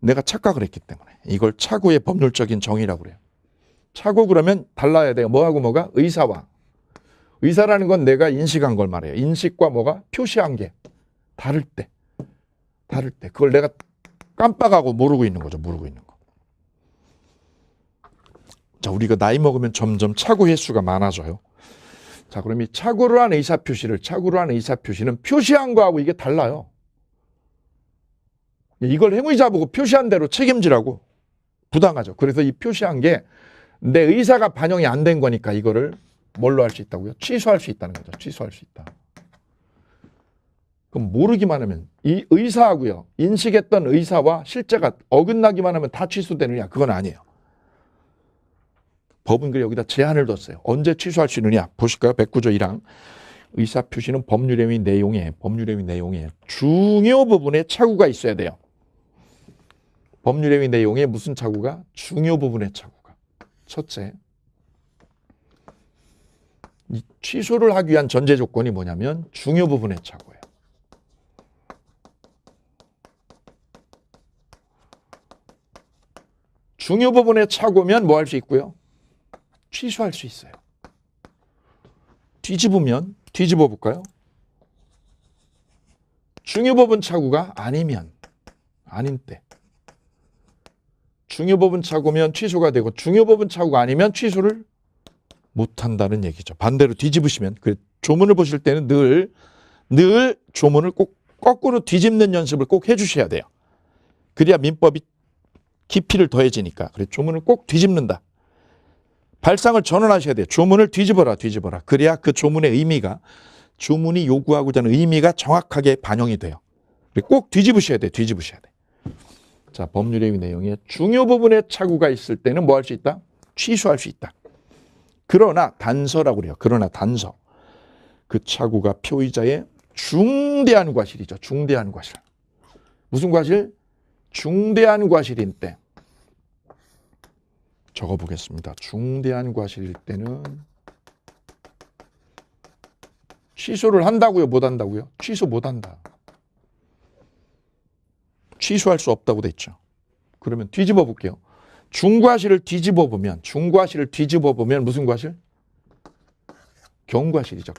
내가 착각을 했기 때문에. 이걸 착오의 법률적인 정의라고 그래요. 착오 그러면 달라야 돼요. 뭐하고 뭐가? 의사와. 의사라는 건 내가 인식한 걸 말해요. 인식과 뭐가? 표시한 게 다를 때. 다를 때. 그걸 내가 깜빡하고 모르고 있는 거죠. 모르고 있는 거. 자, 우리가 나이 먹으면 점점 착오 횟수가 많아져요. 자, 그럼 이 착오를 한 의사표시는 표시한 거하고 이게 달라요. 이걸 행위자 보고 표시한 대로 책임지라고 부당하죠. 그래서 이 표시한 게 내 의사가 반영이 안 된 거니까 이거를 뭘로 할 수 있다고요? 취소할 수 있다는 거죠. 취소할 수 있다. 그럼 모르기만 하면 이 의사하고요. 인식했던 의사와 실제가 어긋나기만 하면 다 취소되느냐? 그건 아니에요. 법은 그래 여기다 제한을 뒀어요. 언제 취소할 수 있느냐? 보실까요? 109조 1항. 의사표시는 법률행위 내용에 중요 부분에 착오가 있어야 돼요. 법률행위 내용에 무슨 착오가? 중요 부분의 착오가. 첫째, 이 취소를 하기 위한 전제 조건이 뭐냐면 중요 부분의 착오예요. 중요 부분의 착오면 뭐 할 수 있고요? 취소할 수 있어요. 뒤집어 볼까요? 중요 부분 착오가 아니면, 아닌 때. 중요 부분 착오면 취소가 되고 중요 부분 착오가 아니면 취소를 못한다는 얘기죠. 반대로 뒤집으시면 조문을 보실 때는 늘 조문을 꼭 거꾸로 뒤집는 연습을 꼭 해주셔야 돼요. 그래야 민법이 깊이를 더해지니까. 그래 조문을 꼭 뒤집는다. 발상을 전환하셔야 돼요. 조문을 뒤집어라. 그래야 그 조문의 의미가 조문이 요구하고자 하는 의미가 정확하게 반영이 돼요. 꼭 뒤집으셔야 돼요. 자, 법률행위 내용에 중요 부분에 착오가 있을 때는 뭐 할 수 있다? 취소할 수 있다. 그러나 단서라고 그래요. 단서. 그 착오가 표의자의 중대한 과실이죠. 중대한 과실. 무슨 과실? 중대한 과실인 때. 적어보겠습니다. 중대한 과실일 때는 취소를 한다고요? 못 한다고요? 취소 못 한다. 취소할 수 없다고 됐죠. 그러면 뒤집어 볼게요. 중과실을 뒤집어 보면 무슨 과실? 경과실이죠.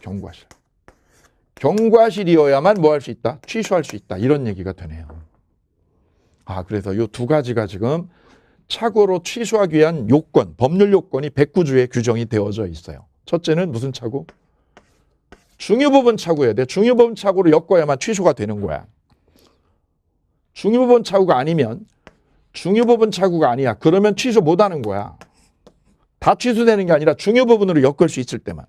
경과실이어야만 뭐 할 수 있다? 취소할 수 있다. 이런 얘기가 되네요. 아, 그래서 이 두 가지가 지금 착오로 취소하기 위한 요건, 법률 요건이 109조에 규정이 되어져 있어요. 첫째는 무슨 착오? 중요 부분 착오여야 돼. 중요 부분 착오로 엮어야만 취소가 되는 거야. 중요 부분 착오가 아니면 중요 부분 착오가 아니야. 그러면 취소 못 하는 거야. 다 취소되는 게 아니라 중요 부분으로 엮을 수 있을 때만.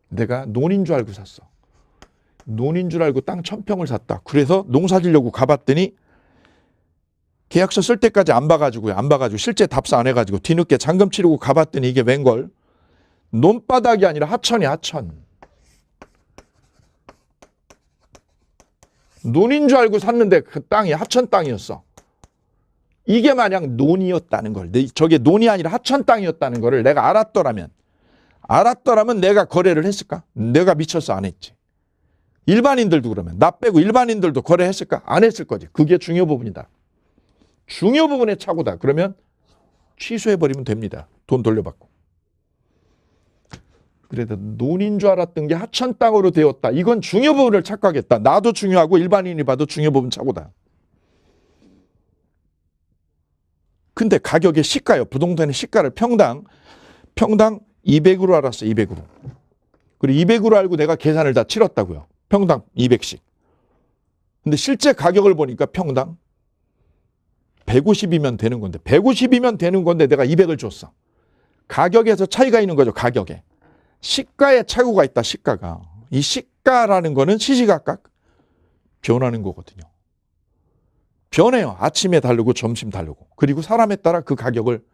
내가 논인 줄 알고 샀어. 논인 줄 알고 땅 1000평을 샀다. 그래서 농사 지려고 가봤더니 계약서 쓸 때까지 안 봐가지고 실제 답사 안 해가지고 뒤늦게 잔금 치르고 가봤더니 이게 웬걸? 논바닥이 아니라 하천이야, 하천. 논인 줄 알고 샀는데 그 땅이 하천 땅이었어. 이게 만약 논이었다는 걸, 저게 논이 아니라 하천 땅이었다는 거를 내가 알았더라면 내가 거래를 했을까? 내가 미쳐서 안 했지. 일반인들도 그러면 나 빼고 일반인들도 거래했을까? 안 했을 거지. 그게 중요 부분이다. 중요 부분의 착오다. 그러면 취소해버리면 됩니다. 돈 돌려받고. 그래도 논인 줄 알았던 게 하천 땅으로 되었다. 이건 중요 부분을 착각했다. 나도 중요하고 일반인이 봐도 중요 부분 착오다. 근데 가격의 시가요. 부동산의 시가를 평당 200으로 알았어. 200으로. 그리고 200으로 알고 내가 계산을 다 치렀다고요. 평당 200씩. 근데 실제 가격을 보니까 평당 150이면 되는 건데 150이면 되는 건데 내가 200을 줬어. 가격에서 차이가 있는 거죠. 가격에. 시가에 착오가 있다. 시가가. 이 시가라는 거는 시시각각 변하는 거거든요. 변해요. 아침에 다르고 점심 다르고. 그리고 사람에 따라 그 가격을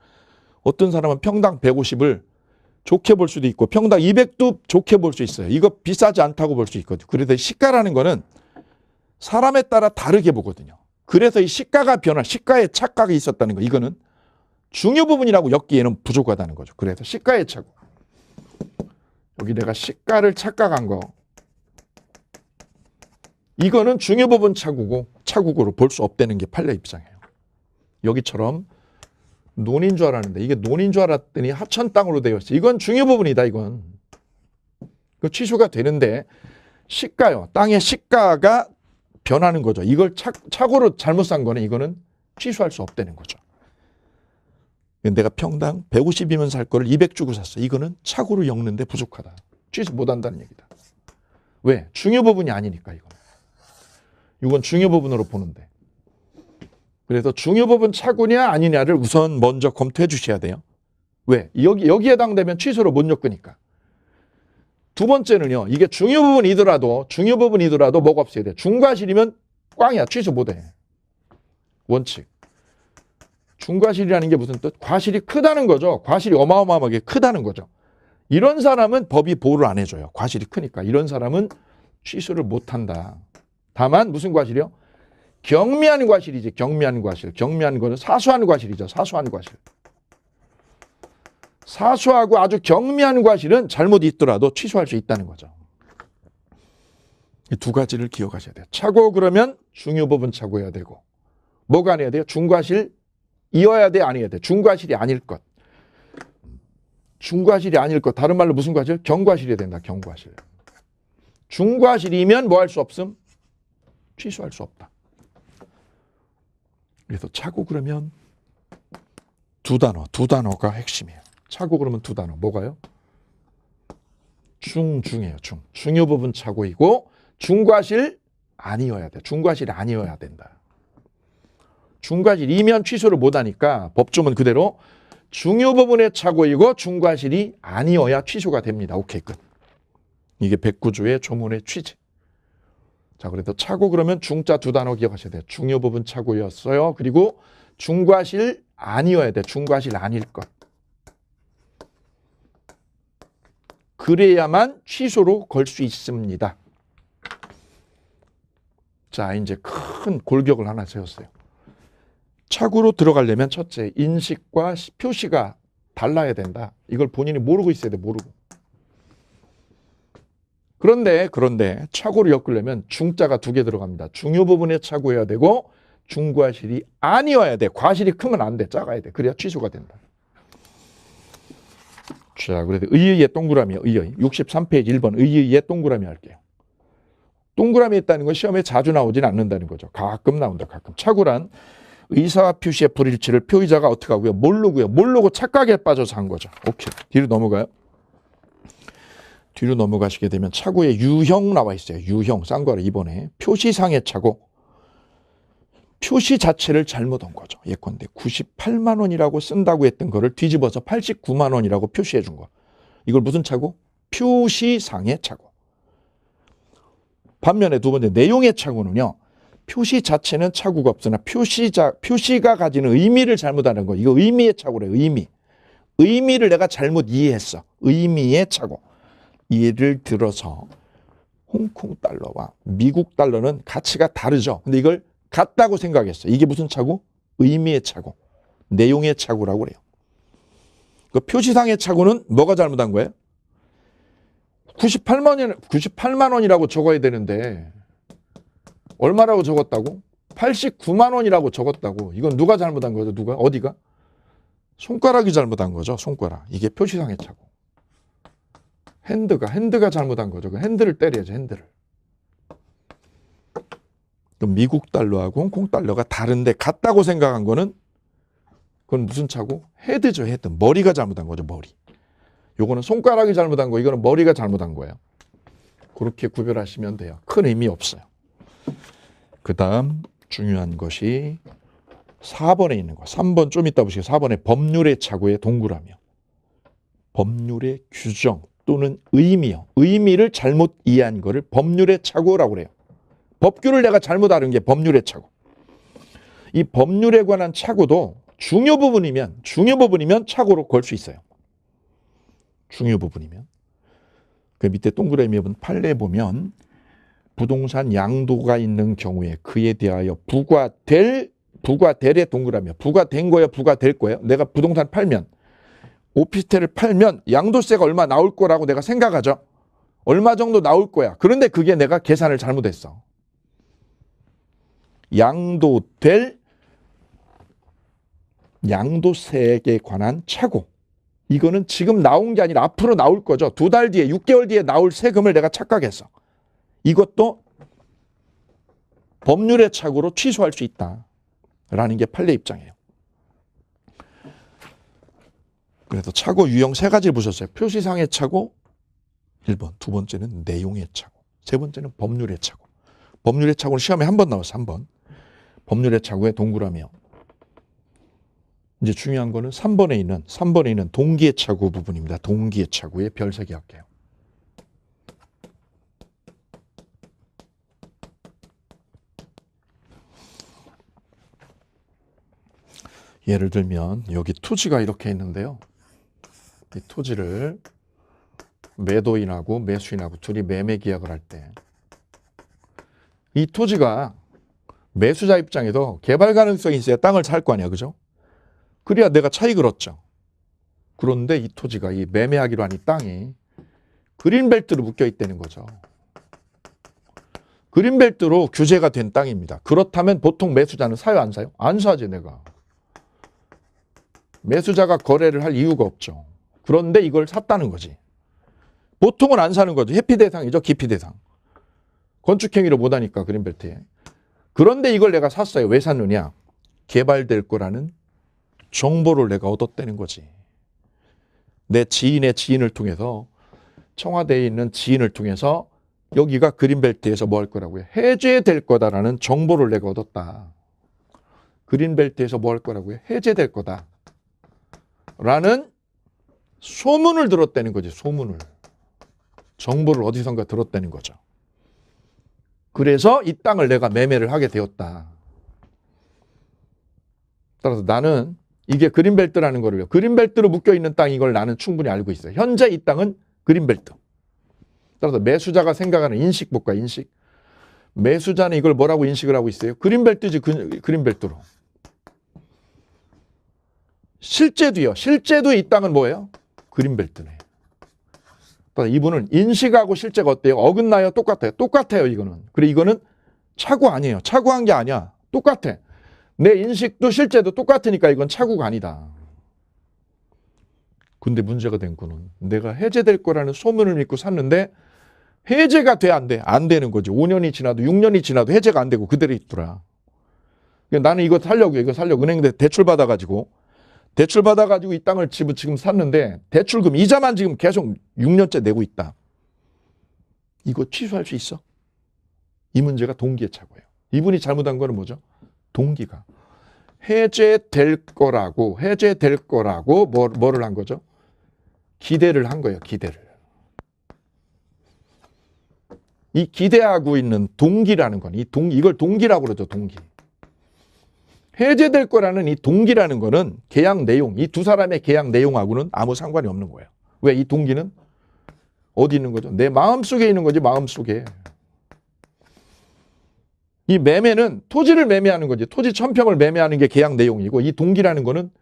어떤 사람은 평당 150을 좋게 볼 수도 있고 평당 200도 좋게 볼 수 있어요. 이거 비싸지 않다고 볼 수 있거든요. 그래서 시가라는 거는 사람에 따라 다르게 보거든요. 그래서 이 시가가 시가에 착각이 있었다는 거. 이거는 중요 부분이라고 엮기에는 부족하다는 거죠. 그래서 시가의 착오. 여기 내가 시가를 착각한 거. 이거는 중요 부분 착오로 볼 수 없다는 게 판례 입장이에요. 여기처럼 논인 줄 알았는데 이게 논인 줄 알았더니 하천 땅으로 되어 있어. 이건 중요 부분이다. 이건. 그 취소가 되는데 시가요. 땅의 시가가 변하는 거죠. 이걸 착오로 잘못 산 거는 이거는 취소할 수 없다는 거죠. 내가 평당 150이면 살 거를 200 주고 샀어. 이거는 착오로 엮는데 부족하다. 취소 못한다는 얘기다. 왜? 중요 부분이 아니니까 이거는. 이건 중요 부분으로 보는데. 그래서 중요 부분 착오냐 아니냐를 우선 먼저 검토해 주셔야 돼요. 왜? 여기에 해당되면 취소로 못 엮으니까. 두 번째는요. 이게 중요 부분이더라도 뭐가 없어야 돼. 중과실이면 꽝이야. 취소 못 해. 원칙. 중과실이라는 게 무슨 뜻? 과실이 크다는 거죠. 과실이 어마어마하게 크다는 거죠. 이런 사람은 법이 보호를 안 해줘요. 과실이 크니까. 이런 사람은 취소를 못 한다. 다만 무슨 과실이요? 경미한 과실이지. 경미한 과실. 경미한 거는 사소한 과실이죠. 사소한 과실. 사소하고 아주 경미한 과실은 잘못이 있더라도 취소할 수 있다는 거죠. 이 두 가지를 기억하셔야 돼요. 착오 그러면 중요 부분 착오해야 되고 뭐가 아니어야 돼요? 중과실 이어야 돼 아니어야 돼? 중과실이 아닐 것. 중과실이 아닐 것. 다른 말로 무슨 과실? 경과실이 된다. 경과실. 중과실이면 뭐 할 수 없음? 취소할 수 없다. 그래서 착오 그러면 두 단어가 핵심이에요. 착오 그러면 두 단어. 뭐가요? 중이에요. 중요 부분 착오이고 중과실 아니어야 돼. 중과실이 아니어야 된다. 중과실이면 취소를 못하니까 법조문 그대로 중요 부분의 착오이고 중과실이 아니어야 취소가 됩니다. 오케이 끝. 이게 109조의 조문의 취지. 자, 그래도 착오 그러면 중자 두 단어 기억하셔야 돼요. 중요 부분 착오였어요. 그리고 중과실 아니어야 돼. 중과실 아닐 것. 그래야만 취소로 걸 수 있습니다. 자, 이제 큰 골격을 하나 세웠어요. 착오로 들어가려면 첫째, 인식과 표시가 달라야 된다. 이걸 본인이 모르고 있어야 돼. 모르고. 그런데 착오를 엮으려면 중자가 두 개 들어갑니다. 중요 부분에 착오해야 되고 중과실이 아니어야 돼. 과실이 크면 안 돼. 작아야 돼. 그래야 취소가 된다. 자, 그래도 의의의 동그라미요. 의의. 63페이지 1번 의의의 동그라미 할게요. 동그라미 있다는 건 시험에 자주 나오진 않는다는 거죠. 가끔 나온다. 가끔. 착오란 의사 표시의 불일치를 표의자가 어떻게 하고요? 모르고요. 모르고 착각에 빠져서 한 거죠. 오케이. 뒤로 넘어가요. 뒤로 넘어가시게 되면 착오에 유형 나와 있어요. 유형. 싼 거라 이번에. 표시상의 착오. 표시 자체를 잘못 한 거죠. 예컨대 98만 원이라고 쓴다고 했던 거를 뒤집어서 89만 원이라고 표시해 준 거. 이걸 무슨 착오? 표시상의 착오. 반면에 두 번째 내용의 착오는요. 표시 자체는 착오가 없으나 표시가 가지는 의미를 잘못하는 거. 이거 의미의 착오래요. 의미를 내가 잘못 이해했어. 의미의 착오. 예를 들어서 홍콩 달러와 미국 달러는 가치가 다르죠. 근데 이걸 같다고 생각했어. 이게 무슨 착오? 의미의 착오. 내용의 착오라고 그래요. 그 표시상의 착오는 뭐가 잘못한 거예요? 98만 원이라고 적어야 되는데 얼마라고 적었다고? 89만 원이라고 적었다고. 이건 누가 잘못한 거죠? 누가? 어디가? 손가락이 잘못한 거죠. 손가락. 이게 표시상의 착오. 핸드가 잘못한 거죠. 그 핸들을 때려야죠. 핸들을. 그럼 미국 달러하고 홍콩 달러가 다른데 같다고 생각한 거는 그건 무슨 착오? 헤드죠. 헤드. 머리가 잘못한 거죠. 머리. 요거는 손가락이 잘못한 거, 이거는 머리가 잘못한 거예요. 그렇게 구별하시면 돼요. 큰 의미 없어요. 그 다음 중요한 것이 4번에 있는 거. 3번 좀 이따 보시겠어요. 4번에 법률의 착오의 동그라미요. 법률의 규정 또는 의미요. 의미를 잘못 이해한 거를 법률의 착오라고 그래요. 법규를 내가 잘못 알은 게 법률의 착오. 이 법률에 관한 착오도 중요 부분이면 착오로 걸 수 있어요. 중요 부분이면. 그 밑에 동그라미 판례 보면 부동산 양도가 있는 경우에 그에 대하여 부과될의 동그라미요. 부과된 거예요? 부과될 거예요? 내가 부동산 팔면 오피스텔을 팔면 양도세가 얼마 나올 거라고 내가 생각하죠. 얼마 정도 나올 거야. 그런데 그게 내가 계산을 잘못했어. 양도될 양도세에 관한 착오. 이거는 지금 나온 게 아니라 앞으로 나올 거죠. 2달 뒤에 6개월 뒤에 나올 세금을 내가 착각했어. 이것도 법률의 착오로 취소할 수 있다라는 게 판례 입장이에요. 그래서 착오 유형 세 가지를 보셨어요. 표시상의 착오 1번, 두 번째는 내용의 착오, 세 번째는 법률의 착오. 법률의 착오는 시험에 한 번 나왔어. 한 번. 법률의 착오에 동그라미요. 이제 중요한 거는 3번에 있는 동기의 착오 부분입니다. 동기의 착오에 별 3개 할게요. 예를 들면 여기 토지가 이렇게 있는데요. 이 토지를 매도인하고 매수인하고 둘이 매매 계약을 할 때 이 토지가 매수자 입장에서 개발 가능성이 있어야 땅을 살 거 아니야. 그죠? 그래야 내가 차익을 얻죠. 그런데 이 토지가 이 매매하기로 한 이 땅이 그린벨트로 묶여 있다는 거죠. 그린벨트로 규제가 된 땅입니다. 그렇다면 보통 매수자는 사요, 안 사요? 안 사지, 내가. 매수자가 거래를 할 이유가 없죠. 그런데 이걸 샀다는 거지. 보통은 안 사는 거죠. 회피 대상이죠. 기피 대상. 건축행위를 못하니까 그린벨트에. 그런데 이걸 내가 샀어요. 왜 샀느냐? 개발될 거라는 정보를 내가 얻었다는 거지. 내 지인의 지인을 통해서, 청와대에 있는 지인을 통해서 여기가 그린벨트에서 뭐 할 거라고요? 해제될 거다라는 정보를 내가 얻었다. 그린벨트에서 뭐 할 거라고요? 해제될 거다. 라는 소문을 들었다는 거지. 소문을. 정보를 어디선가 들었다는 거죠. 그래서 이 땅을 내가 매매를 하게 되었다. 따라서 나는 이게 그린벨트라는 거를요. 그린벨트로 묶여있는 땅 이걸 나는 충분히 알고 있어요. 현재 이 땅은 그린벨트. 따라서 매수자가 생각하는 인식 볼까? 인식. 매수자는 이걸 뭐라고 인식을 하고 있어요? 그린벨트지. 그린벨트로. 실제도요. 실제도 이 땅은 뭐예요? 그린벨트네. 이분은 인식하고 실제가 어때요? 어긋나요? 똑같아요? 똑같아요, 이거는. 그래, 이거는 착오 아니에요. 착오한 게 아니야. 똑같아. 내 인식도 실제도 똑같으니까 이건 착오가 아니다. 근데 문제가 된 거는 내가 해제될 거라는 소문을 믿고 샀는데 해제가 돼, 안 돼? 안 되는 거지. 5년이 지나도 6년이 지나도 해제가 안 되고 그대로 있더라. 나는 이거 살려고 은행에 대출 받아가지고 이 땅을 지금 샀는데 대출금 이자만 지금 계속 6년째 내고 있다. 이거 취소할 수 있어? 이 문제가 동기의 착오예요. 이분이 잘못한 거는 뭐죠? 동기가. 해제될 거라고 뭐를 한 거죠? 기대를 한 거예요. 기대를. 이 기대하고 있는 동기라는 건 이걸 동기라고 그러죠. 동기. 해제될 거라는 이 동기라는 거는 계약 내용, 이 두 사람의 계약 내용하고는 아무 상관이 없는 거예요. 왜? 이 동기는 어디 있는 거죠? 내 마음속에 있는 거지, 마음속에. 이 매매는 토지를 매매하는 거지. 토지 1000평을 매매하는 게 계약 내용이고 이 동기라는 거는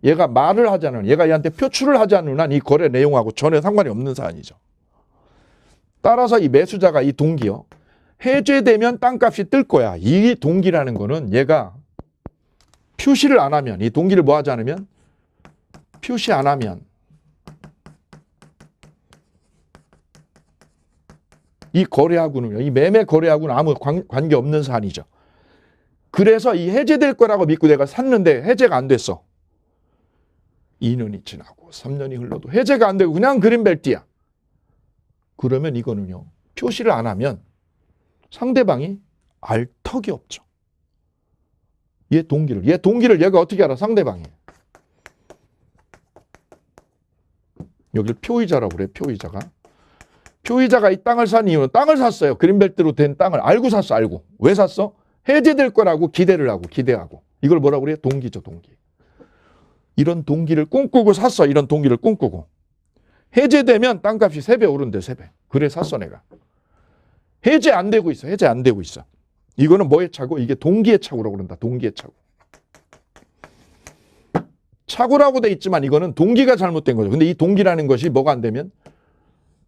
얘가 말을 하지 않은, 얘가 얘한테 표출을 하지 않는 한 이 거래 내용하고 전혀 상관이 없는 사안이죠. 따라서 이 매수자가 이 동기요. 해제되면 땅값이 뜰 거야. 이 동기라는 거는 얘가 표시를 안 하면, 이 동기를 뭐 하지 않으면, 표시 안 하면 이 거래하고는요, 이 매매 거래하고는 아무 관계없는 사안이죠. 그래서 이 해제될 거라고 믿고 내가 샀는데 해제가 안 됐어. 2년이 지나고 3년이 흘러도 해제가 안 되고 그냥 그린벨트야. 그러면 이거는요, 표시를 안 하면 상대방이 알 턱이 없죠. 얘 동기를 얘가 어떻게 알아? 상대방이. 여기를 표의자라고 그래. 표의자가 이 땅을 산 이유는 땅을 샀어요. 그린벨트로 된 땅을 알고 샀어. 알고. 왜 샀어? 해제될 거라고 기대하고. 이걸 뭐라고 그래요? 동기죠. 동기. 이런 동기를 꿈꾸고 샀어. 이런 동기를 꿈꾸고. 해제되면 땅값이 3배 오른대. 3배. 그래 샀어 내가. 해제 안 되고 있어. 이거는 뭐의 착오? 이게 동기의 착오라고 그런다. 동기의 착오. 착오라고 돼 있지만 이거는 동기가 잘못된 거죠. 근데 이 동기라는 것이 뭐가 안 되면?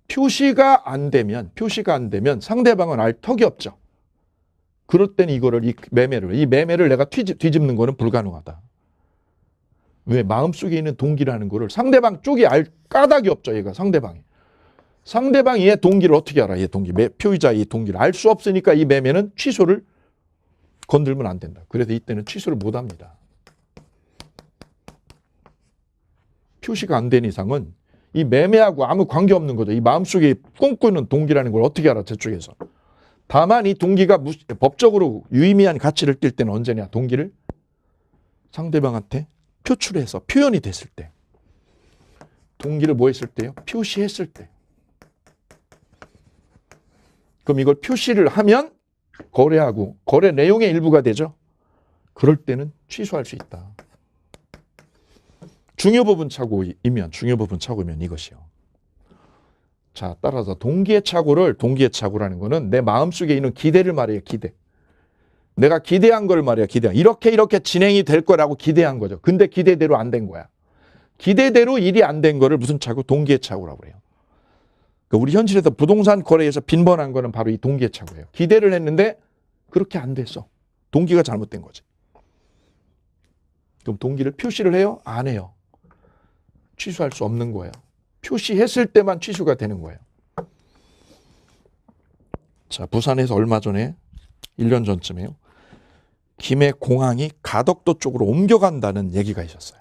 표시가 안 되면 상대방은 알 턱이 없죠. 그럴 땐 이 매매를 내가 뒤집는 거는 불가능하다. 왜? 마음속에 있는 동기라는 거를 상대방 쪽이 알 까닭이 없죠. 얘가 상대방이 얘 동기를 어떻게 알아? 얘 동기, 표의자 이 동기를 알 수 없으니까 이 매매는 취소를 건들면 안 된다. 그래서 이때는 취소를 못 합니다. 표시가 안 된 이상은 이 매매하고 아무 관계없는 거죠. 이 마음속에 꿈꾸는 동기라는 걸 어떻게 알아, 저쪽에서. 다만 이 동기가 법적으로 유의미한 가치를 띌 때는 언제냐, 동기를 상대방한테 표출해서 표현이 됐을 때. 동기를 뭐 했을 때요? 표시했을 때. 그럼 이걸 표시를 하면 거래하고 거래 내용의 일부가 되죠. 그럴 때는 취소할 수 있다. 중요부분 착오이면 이것이요. 자, 따라서 동기의 착오라는 거는 내 마음속에 있는 기대를 말해요. 기대. 내가 기대한 걸 말이야. 이렇게 진행이 될 거라고 기대한 거죠. 근데 기대대로 안 된 거야. 기대대로 일이 안 된 거를 무슨 착오? 동기의 착오라고 그래요. 그러니까 우리 현실에서 부동산 거래에서 빈번한 거는 바로 이 동기의 착오예요. 기대를 했는데 그렇게 안 됐어. 동기가 잘못된 거지. 그럼 동기를 표시를 해요? 안 해요. 취소할 수 없는 거예요. 표시했을 때만 취소가 되는 거예요. 자, 부산에서 얼마 전에 1년 전쯤에요. 김해 공항이 가덕도 쪽으로 옮겨간다는 얘기가 있었어요.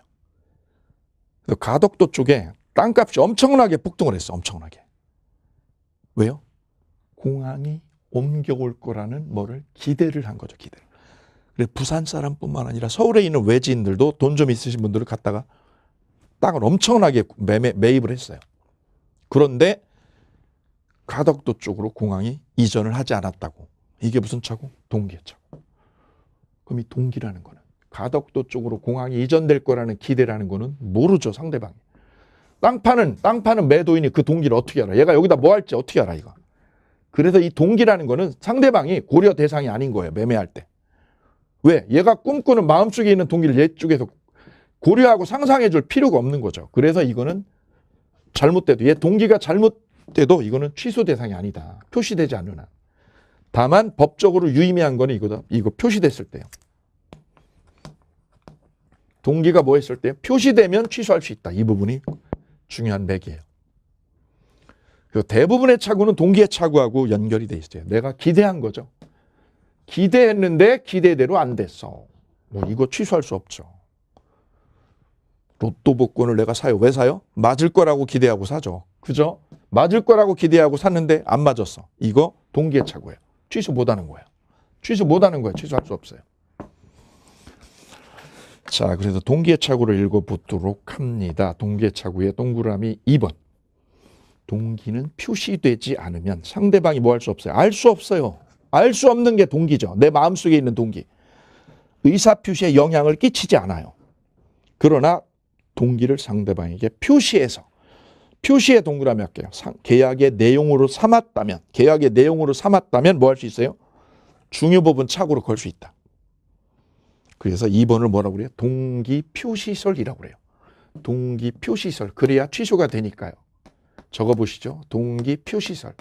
가덕도 쪽에 땅값이 엄청나게 폭등을 했어. 엄청나게. 왜요? 공항이 옮겨올 거라는 뭐를 기대를 한 거죠. 기대를. 그래서 부산 사람뿐만 아니라 서울에 있는 외지인들도 돈 좀 있으신 분들을 갖다가 땅을 엄청나게 매입을 했어요. 그런데 가덕도 쪽으로 공항이 이전을 하지 않았다고. 이게 무슨 차고? 동기의 차고. 그럼 이 동기라는 거는 가덕도 쪽으로 공항이 이전될 거라는 기대라는 거는 모르죠, 상대방이. 땅 파는 매도인이 그 동기를 어떻게 알아? 얘가 여기다 뭐 할지 어떻게 알아, 이거. 그래서 이 동기라는 거는 상대방이 고려 대상이 아닌 거예요, 매매할 때. 왜? 얘가 꿈꾸는 마음속에 있는 동기를 얘 쪽에서 고려하고 상상해 줄 필요가 없는 거죠. 그래서 이거는 잘못돼도, 얘 동기가 잘못돼도 이거는 취소 대상이 아니다. 표시되지 않는 한. 다만 법적으로 유의미한 거는 이거다. 이거 표시됐을 때요. 동기가 뭐 했을 때 표시되면 취소할 수 있다. 이 부분이 중요한 맥이에요. 대부분의 착오는 동기의 착오하고 연결이 돼 있어요. 내가 기대한 거죠. 기대했는데 기대대로 안 됐어. 뭐 이거 취소할 수 없죠. 로또 복권을 내가 사요. 왜 사요? 맞을 거라고 기대하고 사죠. 그죠? 맞을 거라고 기대하고 샀는데 안 맞았어. 이거 동기의 착오예요. 취소 못하는 거예요. 취소할 수 없어요. 자, 그래서 동기의 착오를 읽어보도록 합니다. 동기의 착오의 동그라미 2번. 동기는 표시되지 않으면 상대방이 뭐 할 수 없어요? 알 수 없어요. 알 수 없는 게 동기죠. 내 마음속에 있는 동기. 의사표시에 영향을 끼치지 않아요. 그러나 동기를 상대방에게 표시해서, 표시의 동그라미 할게요. 계약의 내용으로 삼았다면 뭐 할 수 있어요? 중요부분 착오로 걸 수 있다. 그래서 2번을 뭐라고 그래요? 동기 표시설이라고 그래요. 동기 표시설. 그래야 취소가 되니까요. 적어보시죠. 동기 표시설.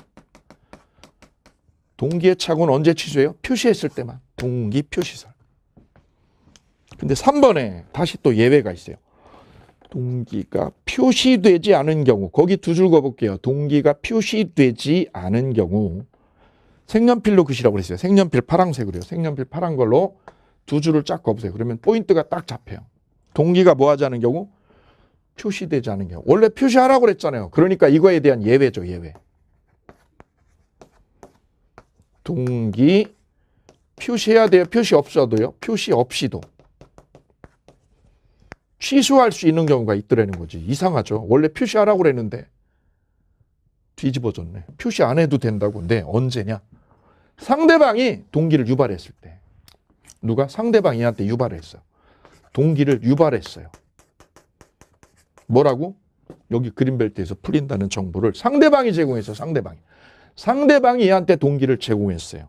동기의 착오는 언제 취소해요? 표시했을 때만. 동기 표시설. 근데 3번에 다시 또 예외가 있어요. 동기가 표시되지 않은 경우, 거기 두 줄 그어볼게요. 동기가 표시되지 않은 경우, 색연필로 그시라고 그랬어요. 색연필 파란색으로요. 색연필 파란 걸로 두 줄을 쫙 그어보세요. 그러면 포인트가 딱 잡혀요. 동기가 뭐 하지 않은 경우? 표시되지 않은 경우. 원래 표시하라고 그랬잖아요. 그러니까 이거에 대한 예외죠, 예외. 동기 표시해야 돼요? 표시 없어도요? 표시 없이도 취소할 수 있는 경우가 있더라는 거지. 이상하죠. 원래 표시하라고 그랬는데 뒤집어졌네. 표시 안 해도 된다고. 네, 언제냐? 상대방이 동기를 유발했을 때. 누가? 상대방이 한테 유발했어요. 동기를 유발했어요. 뭐라고? 여기 그린벨트에서 풀린다는 정보를 상대방이 제공했어요. 상대방이 얘한테 동기를 제공했어요.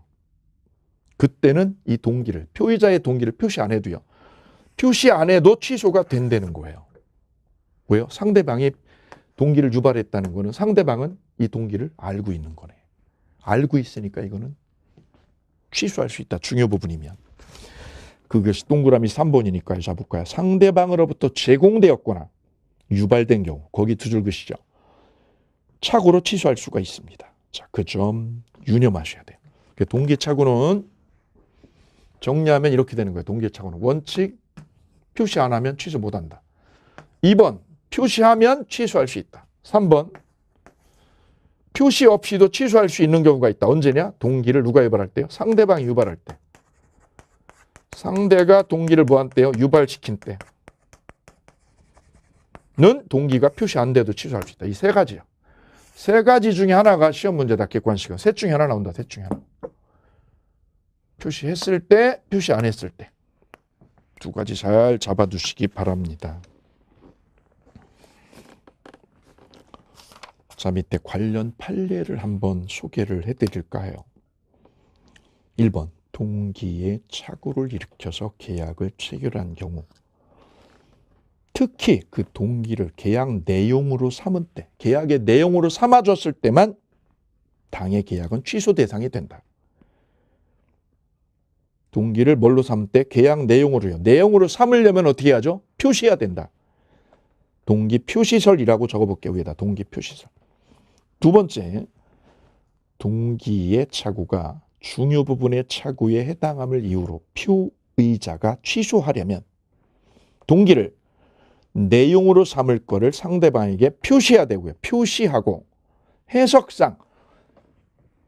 그때는 이 동기를, 표의자의 동기를 표시 안 해도요. 표시 안 해도 취소가 된다는 거예요. 왜요? 상대방이 동기를 유발했다는 거는 상대방은 이 동기를 알고 있는 거네. 알고 있으니까 이거는 취소할 수 있다. 중요 부분이면. 그것이 동그라미 3번이니까요. 잡을까요? 상대방으로부터 제공되었거나 유발된 경우, 거기 두 줄 그시죠. 착오로 취소할 수가 있습니다. 자, 그 점 유념하셔야 돼요. 동기 착오는 정리하면 이렇게 되는 거예요. 동기 착오는 원칙, 표시 안 하면 취소 못 한다. 2번, 표시하면 취소할 수 있다. 3번. 표시 없이도 취소할 수 있는 경우가 있다. 언제냐? 동기를 누가 유발할 때요? 상대방이 유발할 때. 상대가 동기를 뭐한 때요? 유발시킨 때. 는 동기가 표시 안 돼도 취소할 수 있다. 이 세 가지야. 세 가지 중에 하나가 시험 문제다. 객관식은. 셋 중에 하나 나온다. 셋 중에 하나. 표시했을 때, 표시 안 했을 때. 두 가지 잘 잡아두시기 바랍니다. 자, 밑에 관련 판례를 한번 소개를 해드릴까 해요. 1번, 동기의 착오를 일으켜서 계약을 체결한 경우. 특히 그 동기를 계약 내용으로 삼은 때, 계약의 내용으로 삼아줬을 때만 당해 계약은 취소 대상이 된다. 동기를 뭘로 삼을 때? 계약 내용으로요. 내용으로 삼으려면 어떻게 하죠? 표시해야 된다. 동기 표시설이라고 적어볼게요. 위에다 동기 표시설. 두 번째, 동기의 착오가 중요 부분의 착오에 해당함을 이유로 표의자가 취소하려면 동기를 내용으로 삼을 거를 상대방에게 표시해야 되고요. 표시하고 해석상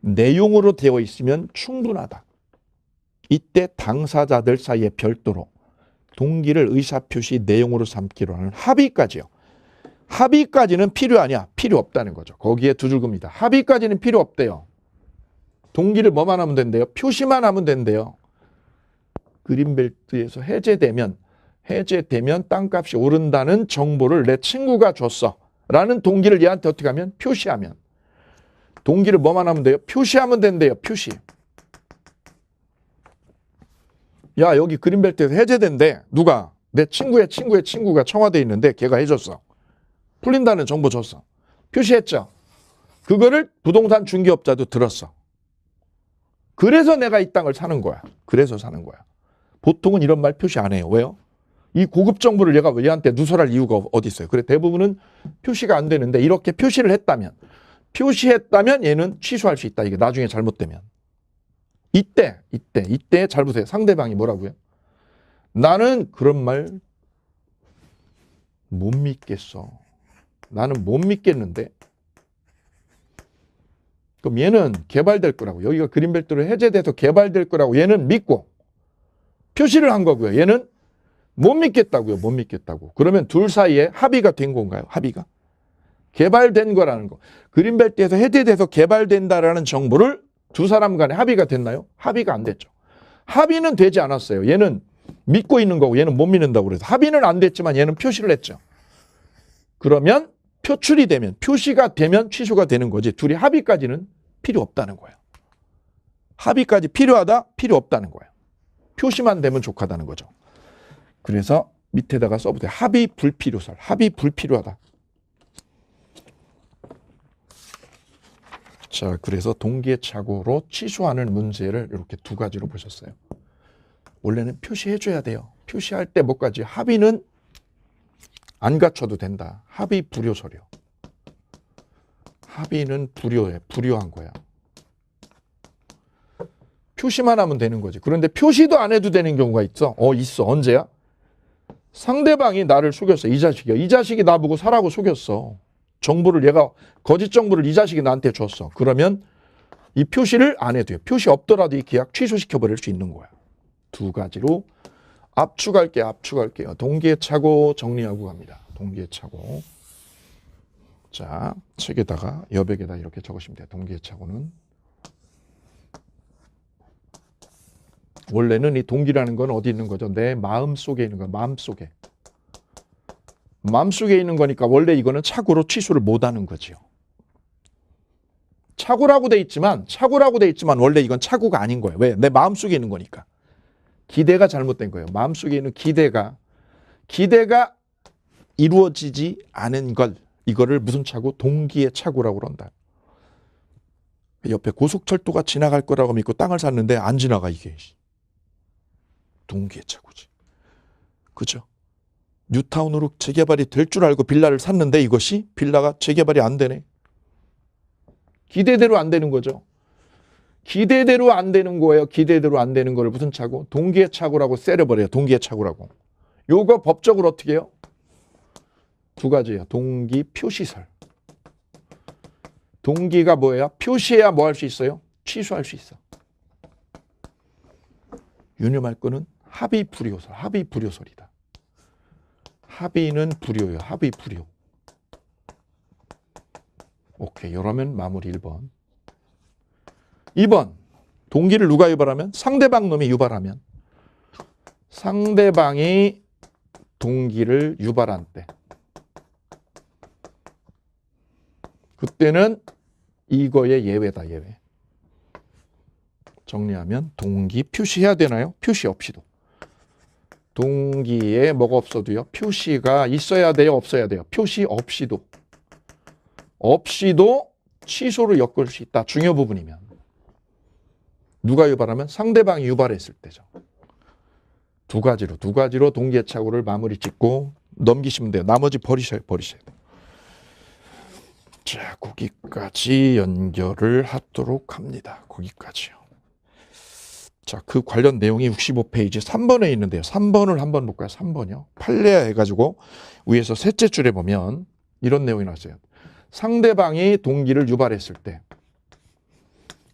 내용으로 되어 있으면 충분하다. 이때 당사자들 사이에 별도로 동기를 의사표시 내용으로 삼기로 하는 합의까지요. 합의까지는 필요하냐? 필요 없다는 거죠. 거기에 두 줄 긋습니다. 합의까지는 필요 없대요. 동기를 뭐만 하면 된대요? 표시만 하면 된대요. 그린벨트에서 해제되면 땅값이 오른다는 정보를 내 친구가 줬어. 라는 동기를 얘한테 어떻게 하면? 표시하면. 동기를 뭐만 하면 돼요? 표시하면 된대요. 표시. 야, 여기 그린벨트에서 해제된대. 누가? 내 친구의 친구가 청와대에 있는데 걔가 해줬어. 풀린다는 정보 줬어. 표시했죠. 그거를 부동산 중개업자도 들었어. 그래서 내가 이 땅을 사는 거야. 그래서 사는 거야. 보통은 이런 말 표시 안 해요. 왜요? 이 고급 정보를 얘가 얘한테 누설할 이유가 어디 있어요. 그래 대부분은 표시가 안 되는데 이렇게 표시를 했다면 얘는 취소할 수 있다. 이게 나중에 잘못되면. 이때 잘 보세요. 상대방이 뭐라고요? 나는 그런 말 못 믿겠어. 나는 못 믿겠는데. 그럼 얘는 개발될 거라고. 여기가 그린벨트로 해제돼서 개발될 거라고 얘는 믿고 표시를 한 거고요. 얘는 못 믿겠다고요. 못 믿겠다고. 그러면 둘 사이에 합의가 된 건가요? 합의가? 개발된 거라는 거. 그린벨트에서 해제돼서 개발된다라는 정보를 두 사람 간에 합의가 됐나요? 합의가 안 됐죠. 합의는 되지 않았어요. 얘는 믿고 있는 거고 얘는 못 믿는다고 그래서 합의는 안 됐지만 얘는 표시를 했죠. 그러면 표출이 되면 표시가 되면 취소가 되는 거지 둘이 합의까지는 필요 없다는 거예요. 합의까지 필요하다? 필요 없다는 거예요. 표시만 되면 족하다는 거죠. 그래서 밑에다가 써보세요. 합의 불필요설. 합의 불필요하다. 자, 그래서 동기의 착오로 취소하는 문제를 이렇게 두 가지로 보셨어요. 원래는 표시해줘야 돼요. 표시할 때 뭐까지? 합의는 안 갖춰도 된다. 합의 불효설이요. 합의는 불효해. 불효한 거야. 표시만 하면 되는 거지. 그런데 표시도 안 해도 되는 경우가 있어. 있어. 언제야? 상대방이 나를 속였어. 이 자식이야. 이 자식이 나보고 사라고 속였어. 정보를 얘가 거짓 정보를 이 자식이 나한테 줬어. 그러면 이 표시를 안 해도 돼요. 표시 없더라도 이 계약 취소시켜버릴 수 있는 거야. 두 가지로 압축할게요. 동기의 착오 정리하고 갑니다. 동기의 착오. 자, 책에다가 여백에다 이렇게 적으시면 돼요. 동기의 착오는. 원래는 이 동기라는 건 어디 있는 거죠? 내 마음 속에 있는 거야. 마음속에. 마음속에 있는 거니까 원래 이거는 착오로 취소를 못하는 거죠. 착오라고 돼 있지만 원래 이건 착오가 아닌 거예요. 왜? 내 마음속에 있는 거니까. 기대가 잘못된 거예요. 마음속에 있는 기대가 이루어지지 않은 걸 이거를 무슨 착오? 동기의 착오라고 그런다. 옆에 고속철도가 지나갈 거라고 믿고 땅을 샀는데 안 지나가 이게. 동기의 착오지. 그죠? 뉴타운으로 재개발이 될 줄 알고 빌라를 샀는데 이것이 빌라가 재개발이 안 되네. 기대대로 안 되는 거죠. 기대대로 안 되는 거예요. 기대대로 안 되는 거를 무슨 착오? 동기의 착오라고 세려버려요. 동기의 착오라고. 요거 법적으로 어떻게 해요? 두 가지예요. 동기, 표시설. 동기가 뭐예요? 표시해야 뭐 할 수 있어요? 취소할 수 있어. 유념할 거는 합의 불효설. 합의 불효설이다. 합의는 불효예요. 합의 불효. 오케이. 이러면 마무리 1번. 2번. 동기를 누가 유발하면? 상대방 놈이 유발하면. 상대방이 동기를 유발한 때. 그때는 이거의 예외다. 예외. 정리하면 동기 표시해야 되나요? 표시 없이도. 동기에 뭐가 없어도요. 표시가 있어야 돼요? 없어야 돼요? 표시 없이도. 없이도 취소를 엮을 수 있다. 중요 부분이면. 누가 유발하면? 상대방이 유발했을 때죠. 두 가지로 동기의 착오를 마무리 짓고 넘기시면 돼요. 나머지 버리셔야 돼요. 자, 거기까지 연결을 하도록 합니다. 거기까지요. 자, 그 관련 내용이 65페이지 3번에 있는데요. 3번을 한번 볼까요? 3번이요. 판례화 해가지고 위에서 셋째 줄에 보면 이런 내용이 나왔어요. 상대방이 동기를 유발했을 때.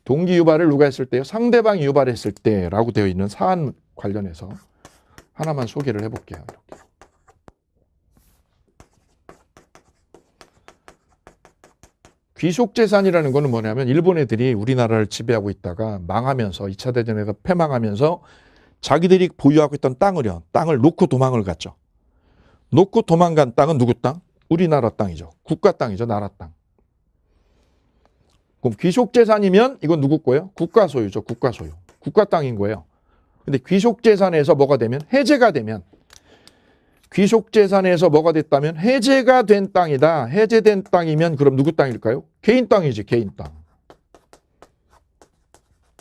동기 유발을 누가 했을 때요? 상대방이 유발했을 때라고 되어 있는 사안 관련해서 하나만 소개를 해볼게요. 이렇게. 귀속재산이라는 거는 뭐냐면 일본 애들이 우리나라를 지배하고 있다가 망하면서 2차 대전에서 패망하면서 자기들이 보유하고 있던 땅을 놓고 도망을 갔죠. 놓고 도망간 땅은 누구 땅? 우리나라 땅이죠. 국가 땅이죠. 나라 땅. 그럼 귀속재산이면 이건 누구 거예요? 국가 소유죠. 국가 소유. 국가 땅인 거예요. 근데 귀속재산에서 뭐가 되면 해제가 되면 귀속재산에서 뭐가 됐다면 해제가 된 땅이다. 해제된 땅이면 그럼 누구 땅일까요? 개인 땅이지. 개인 땅.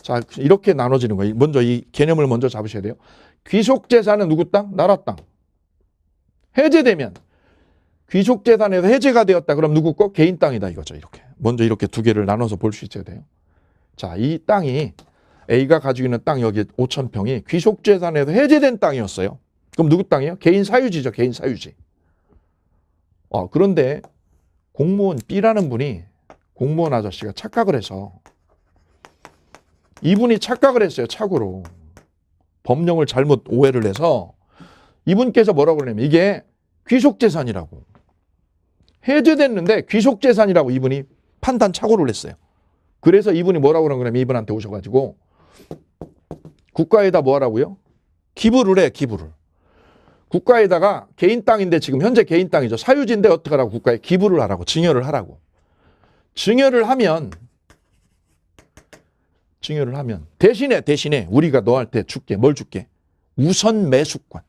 자, 이렇게 나눠지는 거예요. 먼저 이 개념을 먼저 잡으셔야 돼요. 귀속재산은 누구 땅? 나라 땅. 해제되면 귀속재산에서 해제가 되었다. 그럼 누구 거? 개인 땅이다 이거죠. 이렇게. 먼저 이렇게 두 개를 나눠서 볼 수 있어야 돼요. 자, 이 땅이 A가 가지고 있는 땅 여기 5,000평이 귀속재산에서 해제된 땅이었어요. 그럼 누구 땅이에요? 개인 사유지죠. 개인 사유지. 그런데 공무원 B라는 분이 공무원 아저씨가 착각을 해서 이분이 착각을 했어요. 착오로. 법령을 잘못 오해를 해서 이분께서 뭐라고 그러냐면 이게 귀속재산이라고. 해제됐는데 귀속재산이라고 이분이 판단 착오를 했어요. 그래서 이분이 뭐라고 그러냐면 이분한테 오셔가지고 국가에다 뭐 하라고요? 기부를 해. 기부를. 국가에다가 개인 땅인데 지금 현재 개인 땅이죠. 사유지인데 어떡하라고 국가에 기부를 하라고. 증여를 하라고. 증여를 하면 대신에 우리가 너한테 줄게. 뭘 줄게? 우선 매수권.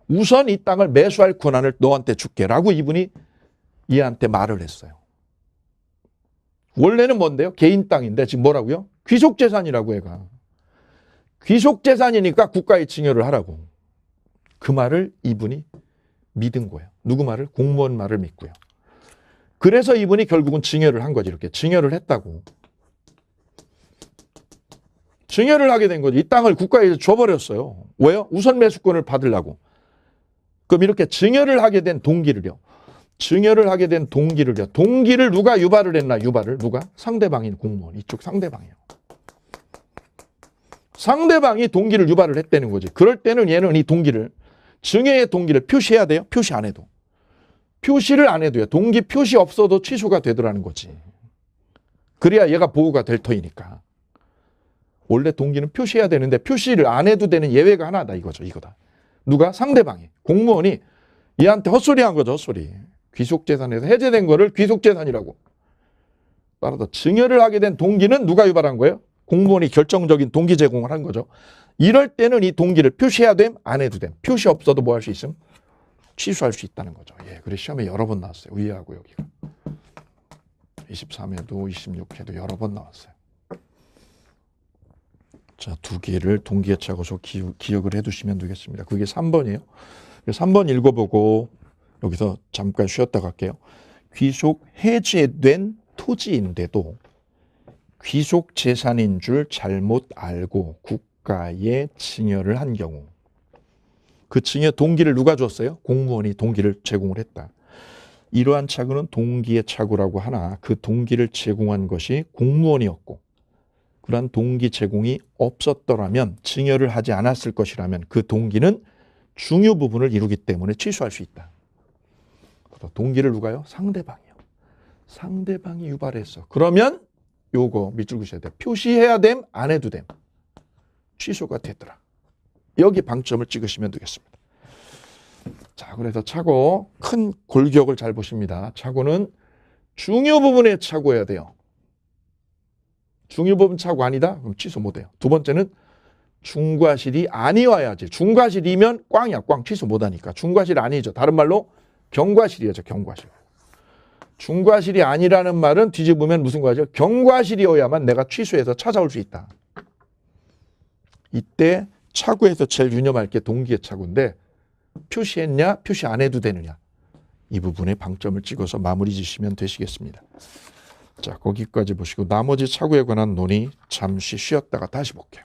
우선 이 땅을 매수할 권한을 너한테 줄게 라고 이분이 얘한테 말을 했어요. 원래는 뭔데요? 개인 땅인데 지금 뭐라고요? 귀속재산이라고 얘가. 귀속재산이니까 국가에 증여를 하라고. 그 말을 이분이 믿은 거예요. 누구 말을? 공무원 말을 믿고요. 그래서 이분이 결국은 증여를 한 거지. 이렇게 증여를 했다고. 증여를 하게 된 거지. 이 땅을 국가에 줘버렸어요. 왜요? 우선 매수권을 받으려고. 그럼 이렇게 증여를 하게 된 동기를요. 동기를 누가 유발을 했나? 유발을 누가? 상대방인 공무원. 이쪽 상대방이에요. 상대방이 동기를 유발을 했다는 거지. 그럴 때는 얘는 이 동기를 증여의 동기를 표시해야 돼요? 표시 안 해도. 표시를 안 해도요. 동기 표시 없어도 취소가 되더라는 거지. 그래야 얘가 보호가 될 터이니까. 원래 동기는 표시해야 되는데 표시를 안 해도 되는 예외가 하나다 이거죠. 이거다. 누가? 상대방이. 공무원이 얘한테 헛소리 한 거죠. 헛소리. 귀속재산에서 해제된 거를 귀속재산이라고. 따라서 증여를 하게 된 동기는 누가 유발한 거예요? 공무원이 결정적인 동기 제공을 한 거죠. 이럴 때는 이 동기를 표시해야 됨, 안 해도 됨. 표시 없어도 뭐 할 수 있음? 취소할 수 있다는 거죠. 예, 그래서 시험에 여러 번 나왔어요. 위에하고 여기가. 23회도 26회도 여러 번 나왔어요. 자, 두 개를 동기에 차고서 기억을 해두시면 되겠습니다. 그게 3번이에요. 3번 읽어보고 여기서 잠깐 쉬었다 갈게요. 귀속 해제된 토지인데도 귀속 재산인 줄 잘못 알고 국가에 증여를 한 경우 그 증여 동기를 누가 줬어요? 공무원이 동기를 제공을 했다. 이러한 착오는 동기의 착오라고 하나 그 동기를 제공한 것이 공무원이었고 그러한 동기 제공이 없었더라면 증여를 하지 않았을 것이라면 그 동기는 중요 부분을 이루기 때문에 취소할 수 있다. 동기를 누가요? 상대방이요. 상대방이 유발했어. 그러면 요거 밑줄 그으셔야 돼요. 표시해야 됨, 안 해도 됨. 취소가 됐더라. 여기 방점을 찍으시면 되겠습니다. 자, 그래서 착오 큰 골격을 잘 보십니다. 착오는 중요 부분에 착오해야 돼요. 중요 부분 착오 아니다? 그럼 취소 못해요. 두 번째는 중과실이 아니어야지. 중과실이면 꽝이야, 꽝. 취소 못하니까. 중과실 아니죠. 다른 말로 경과실이죠, 경과실. 중과실이 아니라는 말은 뒤집으면 무슨 거죠? 경과실이어야만 내가 취소해서 찾아올 수 있다. 이때 착오에서 제일 유념할 게 동기의 착오인데 표시했냐, 표시 안 해도 되느냐. 이 부분에 방점을 찍어서 마무리 지시면 되시겠습니다. 자, 거기까지 보시고 나머지 착오에 관한 논의 잠시 쉬었다가 다시 볼게요.